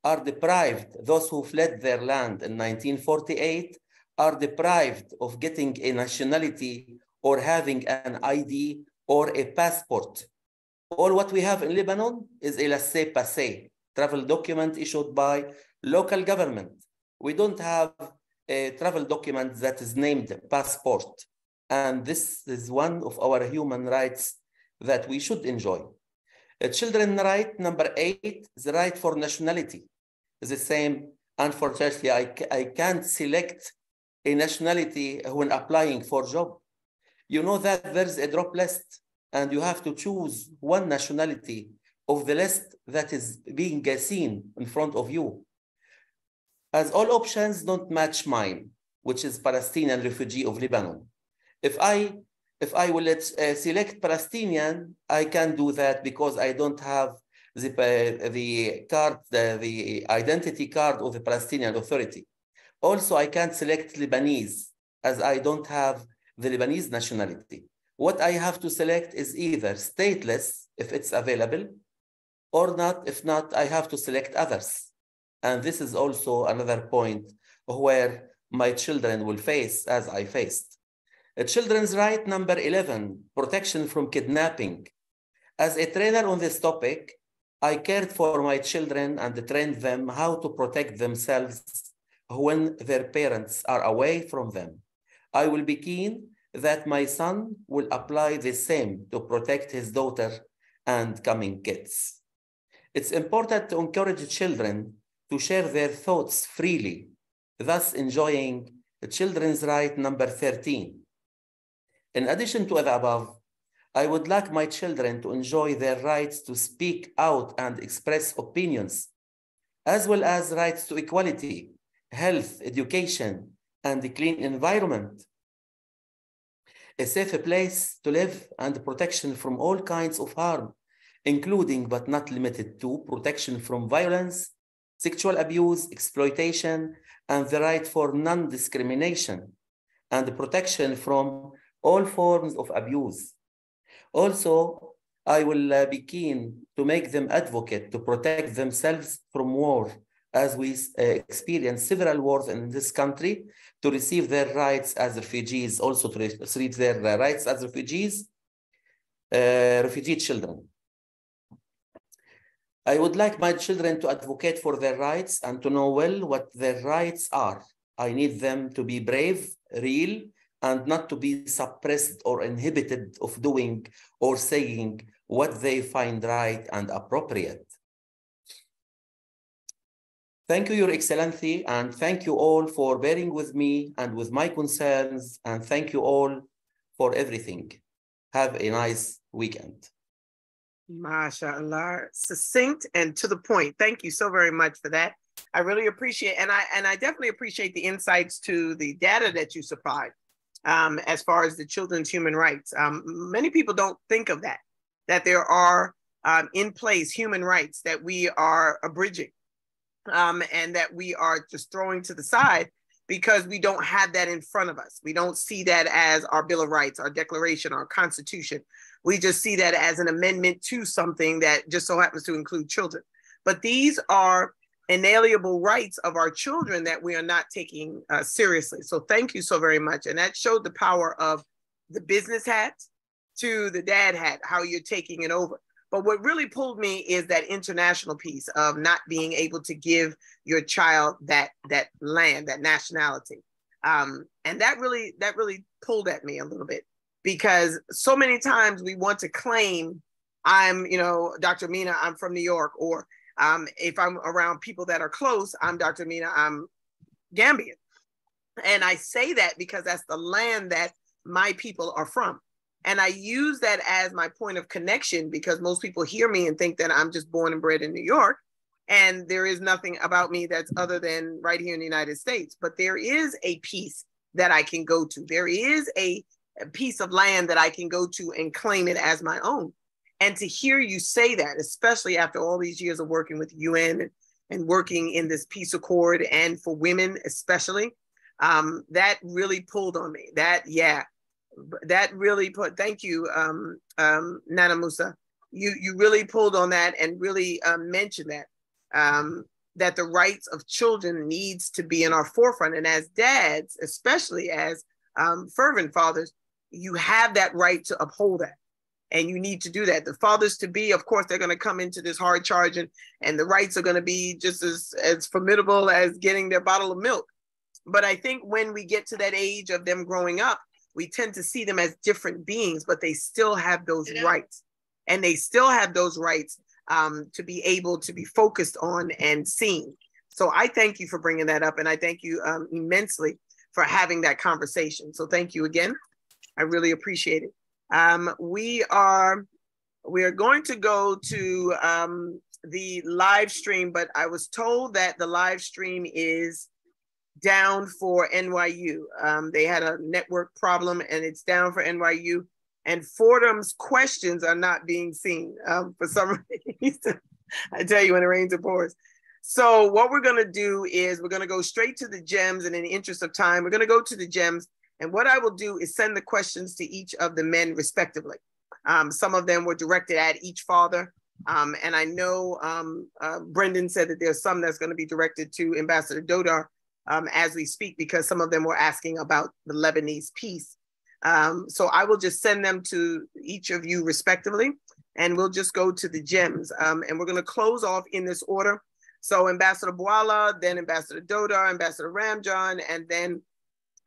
are deprived, those who fled their land in 1948 are deprived of getting a nationality or having an ID or a passport. All what we have in Lebanon is a laissez-passer, travel document issued by local government. We don't have a travel document that is named passport. And this is one of our human rights that we should enjoy. Children's right number 8, the right for nationality. Is the same. Unfortunately, I can't select a nationality when applying for a job. You know that there's a drop list and you have to choose one nationality of the list that is being seen in front of you. As all options don't match mine, which is Palestinian refugee of Lebanon. If I will select Palestinian, I can do that because I don't have the card, the identity card of the Palestinian Authority. Also, I can't select Lebanese as I don't have the Lebanese nationality. What I have to select is either stateless, if it's available, or not. If not, I have to select others. And this is also another point where my children will face as I faced. Children's right number 11, protection from kidnapping. As a trainer on this topic, I cared for my children and trained them how to protect themselves when their parents are away from them. I will be keen that my son will apply the same to protect his daughter and coming kids. It's important to encourage children to share their thoughts freely, thus enjoying children's right number 13. In addition to the above, I would like my children to enjoy their rights to speak out and express opinions, as well as rights to equality, health, education, and a clean environment, a safe place to live, and protection from all kinds of harm, including but not limited to protection from violence, sexual abuse, exploitation, and the right for non-discrimination, and the protection from all forms of abuse. Also, I will be keen to make them advocate to protect themselves from war, as we experience several wars in this country, to receive their rights as refugees, also to receive their rights as refugees, refugee children. I would like my children to advocate for their rights and to know well what their rights are. I need them to be brave, real, and not to be suppressed or inhibited of doing or saying what they find right and appropriate. Thank you, Your Excellency, and thank you all for bearing with me and with my concerns, and thank you all for everything. Have a nice weekend. MashaAllah, succinct and to the point. Thank you so very much for that. I really appreciate, and I definitely appreciate the insights to the data that you supplied as far as the children's human rights. Many people don't think of that there are in place human rights that we are abridging and that we are just throwing to the side because we don't have that in front of us. We don't see that as our Bill of Rights, our Declaration, our Constitution. We just see that as an amendment to something that just so happens to include children. But these are inalienable rights of our children that we are not taking seriously. So thank you so very much. And that showed the power of the business hat to the dad hat, how you're taking it over. But what really pulled me is that international piece of not being able to give your child that land, that nationality. And that really pulled at me a little bit, because so many times we want to claim, I'm, Dr. Mina, I'm from New York, or if I'm around people that are close, I'm Dr. Mina, I'm Gambian. And I say that because that's the land that my people are from. And I use that as my point of connection, because most people hear me and think that I'm just born and bred in New York. And there is nothing about me that's other than right here in the United States. But there is a piece that I can go to. There is a piece of land that I can go to and claim it as my own. And to hear you say that, especially after all these years of working with the UN and working in this peace accord, and for women especially, that really pulled on me. That really put, thank you, Nana Musa. You really pulled on that and really mentioned that, that the rights of children needs to be in our forefront. And as dads, especially as fervent fathers, you have that right to uphold that. And you need to do that. The fathers to be, of course, they're going to come into this hard charge, and the rights are going to be just as formidable as getting their bottle of milk. But I think when we get to that age of them growing up, we tend to see them as different beings, but they still have those rights. And they still have those rights to be able to be focused on and seen. So I thank you for bringing that up. And I thank you immensely for having that conversation. So thank you again. I really appreciate it. We are going to go to the live stream, but I was told that the live stream is down for NYU. They had a network problem and it's down for NYU. And Fordham's questions are not being seen for some reason. I tell you, when it rains, it pours. So what we're going to do is we're going to go straight to the gems. And in the interest of time, we're going to go to the gems. And what I will do is send the questions to each of the men respectively. Some of them were directed at each father. And I know Brendan said that there's some that's going to be directed to Ambassador Dodar as we speak, because some of them were asking about the Lebanese peace. So I will just send them to each of you respectively, and we'll just go to the gems. And we're going to close off in this order. So Ambassador Bwala, then Ambassador Dodar, Ambassador Ramjan, and then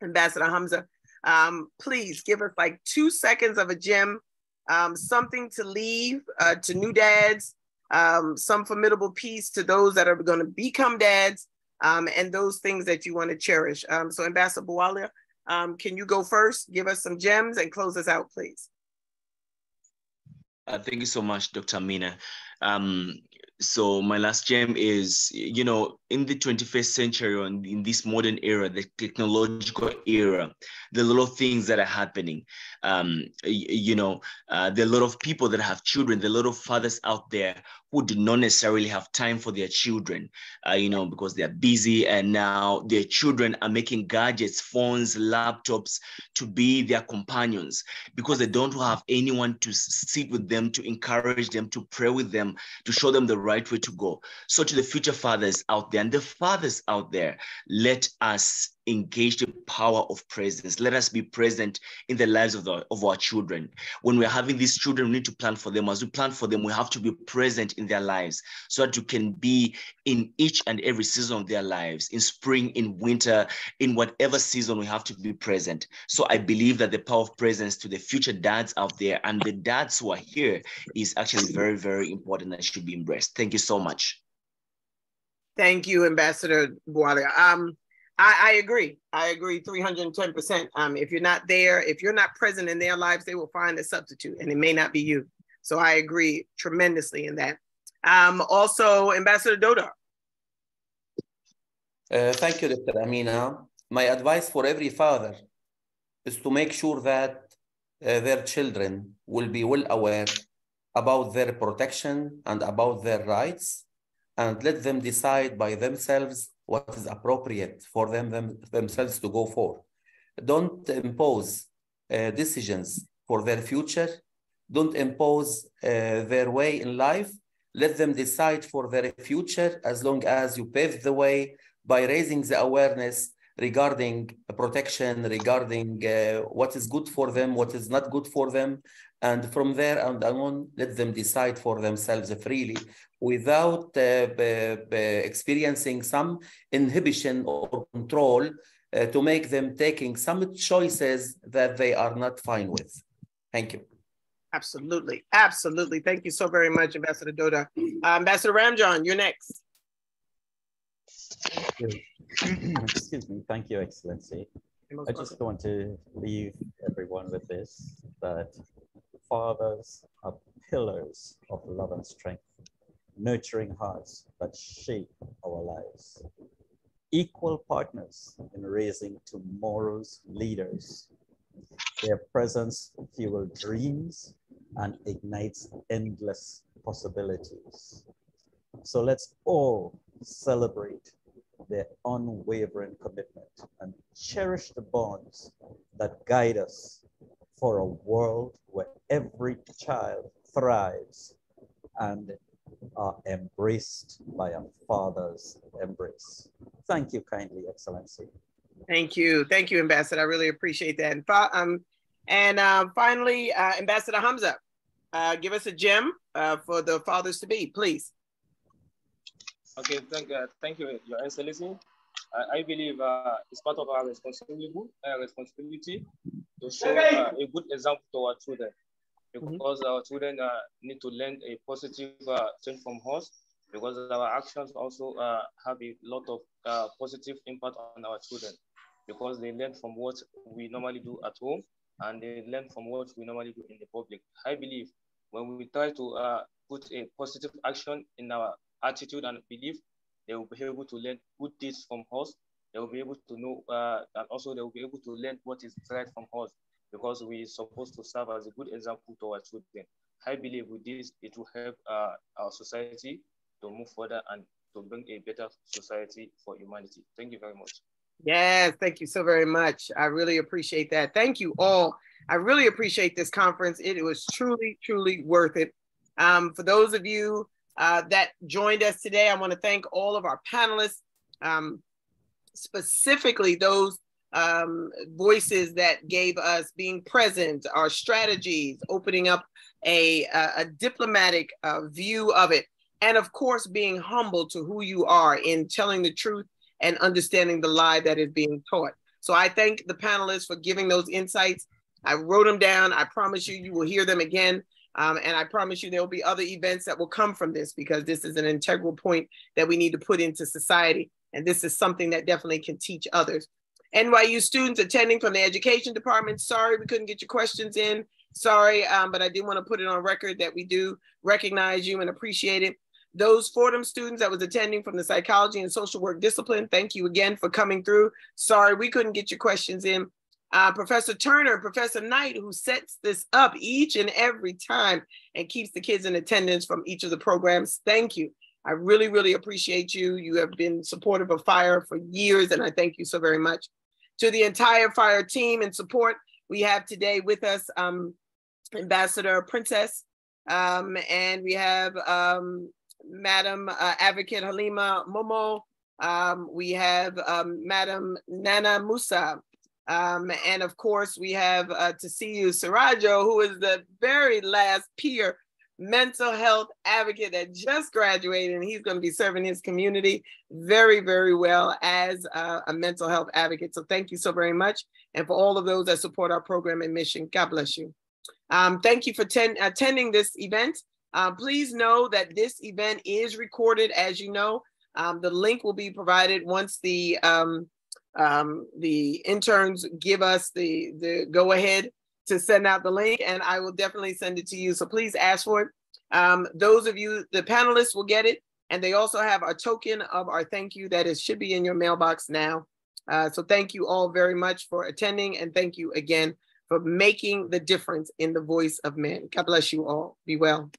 Ambassador Hamza. Please give us like 2 seconds of a gem, something to leave to new dads, some formidable peace to those that are going to become dads, and those things that you want to cherish. So Ambassador Bwala, can you go first? Give us some gems and close us out, please. Thank you so much, Dr. Amina. So my last gem is, you know, in the 21st century, or in this modern era, the technological era, there are a lot of things that are happening. There are a lot of people that have children. There are a lot of fathers out there who do not necessarily have time for their children, because they're busy, and now their children are making gadgets, phones, laptops to be their companions, because they don't have anyone to sit with them, to encourage them, to pray with them, to show them the right way to go. So to the future fathers out there and the fathers out there, let us engage the power of presence. Let us be present in the lives of our children. When we're having these children, we need to plan for them. As we plan for them, we have to be present in their lives so that you can be in each and every season of their lives, in spring, in winter, in whatever season, we have to be present. So I believe that the power of presence to the future dads out there and the dads who are here is actually very, very important and should be embraced. Thank you so much. Thank you, Ambassador Bwala. I agree. I agree 310%. If you're not there, if you're not present in their lives, they will find a substitute, and it may not be you. So I agree tremendously in that. Also, Ambassador Dodar. Thank you, Dr. Amina. My advice for every father is to make sure that their children will be well aware about their protection and about their rights, and let them decide by themselves what is appropriate for themselves to go for. Don't impose decisions for their future. Don't impose their way in life. Let them decide for their future, as long as you pave the way by raising the awareness regarding protection, regarding what is good for them, what is not good for them. And from there on, let them decide for themselves freely, without experiencing some inhibition or control to make them taking some choices that they are not fine with. Thank you. Absolutely. Absolutely. Thank you so very much, Ambassador Dodar. Ambassador Ramjan, you're next. Excuse me. Thank you, Excellency. I just want to leave everyone with this, that fathers are pillars of love and strength, nurturing hearts that shape our lives, equal partners in raising tomorrow's leaders. Their presence fuels dreams and ignites endless possibilities. So let's all celebrate their unwavering commitment and cherish the bonds that guide us for a world where every child thrives and are embraced by a father's embrace. Thank you kindly, Excellency. Thank you. Thank you, Ambassador. I really appreciate that. And finally, Ambassador Hamza, give us a gem for the fathers-to-be, please. Okay, thank you, Your Excellency. I believe it's part of our responsibility to show a good example to our children, because our children need to learn a positive thing from us, because our actions also have a lot of positive impact on our children, because they learn from what we normally do at home and they learn from what we normally do in the public. I believe when we try to put a positive action in our attitude and belief, they will be able to learn good deeds from us. They will be able to know, and also they will be able to learn what is right from us, because we are supposed to serve as a good example to our children. I believe with this, it will help our society to move further and to bring a better society for humanity. Thank you very much. Yes, thank you so very much. I really appreciate that. Thank you all. I really appreciate this conference. It was truly, truly worth it. For those of you that joined us today, I want to thank all of our panelists, specifically those voices that gave us being present, our strategies, opening up a diplomatic view of it, and of course, being humble to who you are in telling the truth and understanding the lie that is being taught. So I thank the panelists for giving those insights. I wrote them down. I promise you, you will hear them again. And I promise you there will be other events that will come from this, because this is an integral point that we need to put into society. And this is something that definitely can teach others. NYU students attending from the education department, sorry we couldn't get your questions in. Sorry, but I did want to put it on record that we do recognize you and appreciate it. Those Fordham students that was attending from the psychology and social work discipline, thank you again for coming through. Sorry we couldn't get your questions in. Professor Turner, Professor Knight, who sets this up each and every time and keeps the kids in attendance from each of the programs, thank you. I really, really appreciate you. You have been supportive of FIGHR for years, and I thank you so very much. To the entire FIGHR team and support, we have today with us Ambassador Princess, and we have Madam Advocate Halima Momo. We have Madam Nana Musa. And of course, we have Tasiu Sirajo, who is the very last peer mental health advocate that just graduated, and he's going to be serving his community very, very well as a mental health advocate. So thank you so very much. And for all of those that support our program and mission, God bless you. Thank you for attending this event. Please know that this event is recorded, as you know. The link will be provided once the interns give us the go ahead to send out the link, and I will definitely send it to you. So please ask for it. Those of you, the panelists will get it, and they also have a token of our thank you that should be in your mailbox now. So thank you all very much for attending, and thank you again for making the difference in the voice of men. God bless you all. Be well.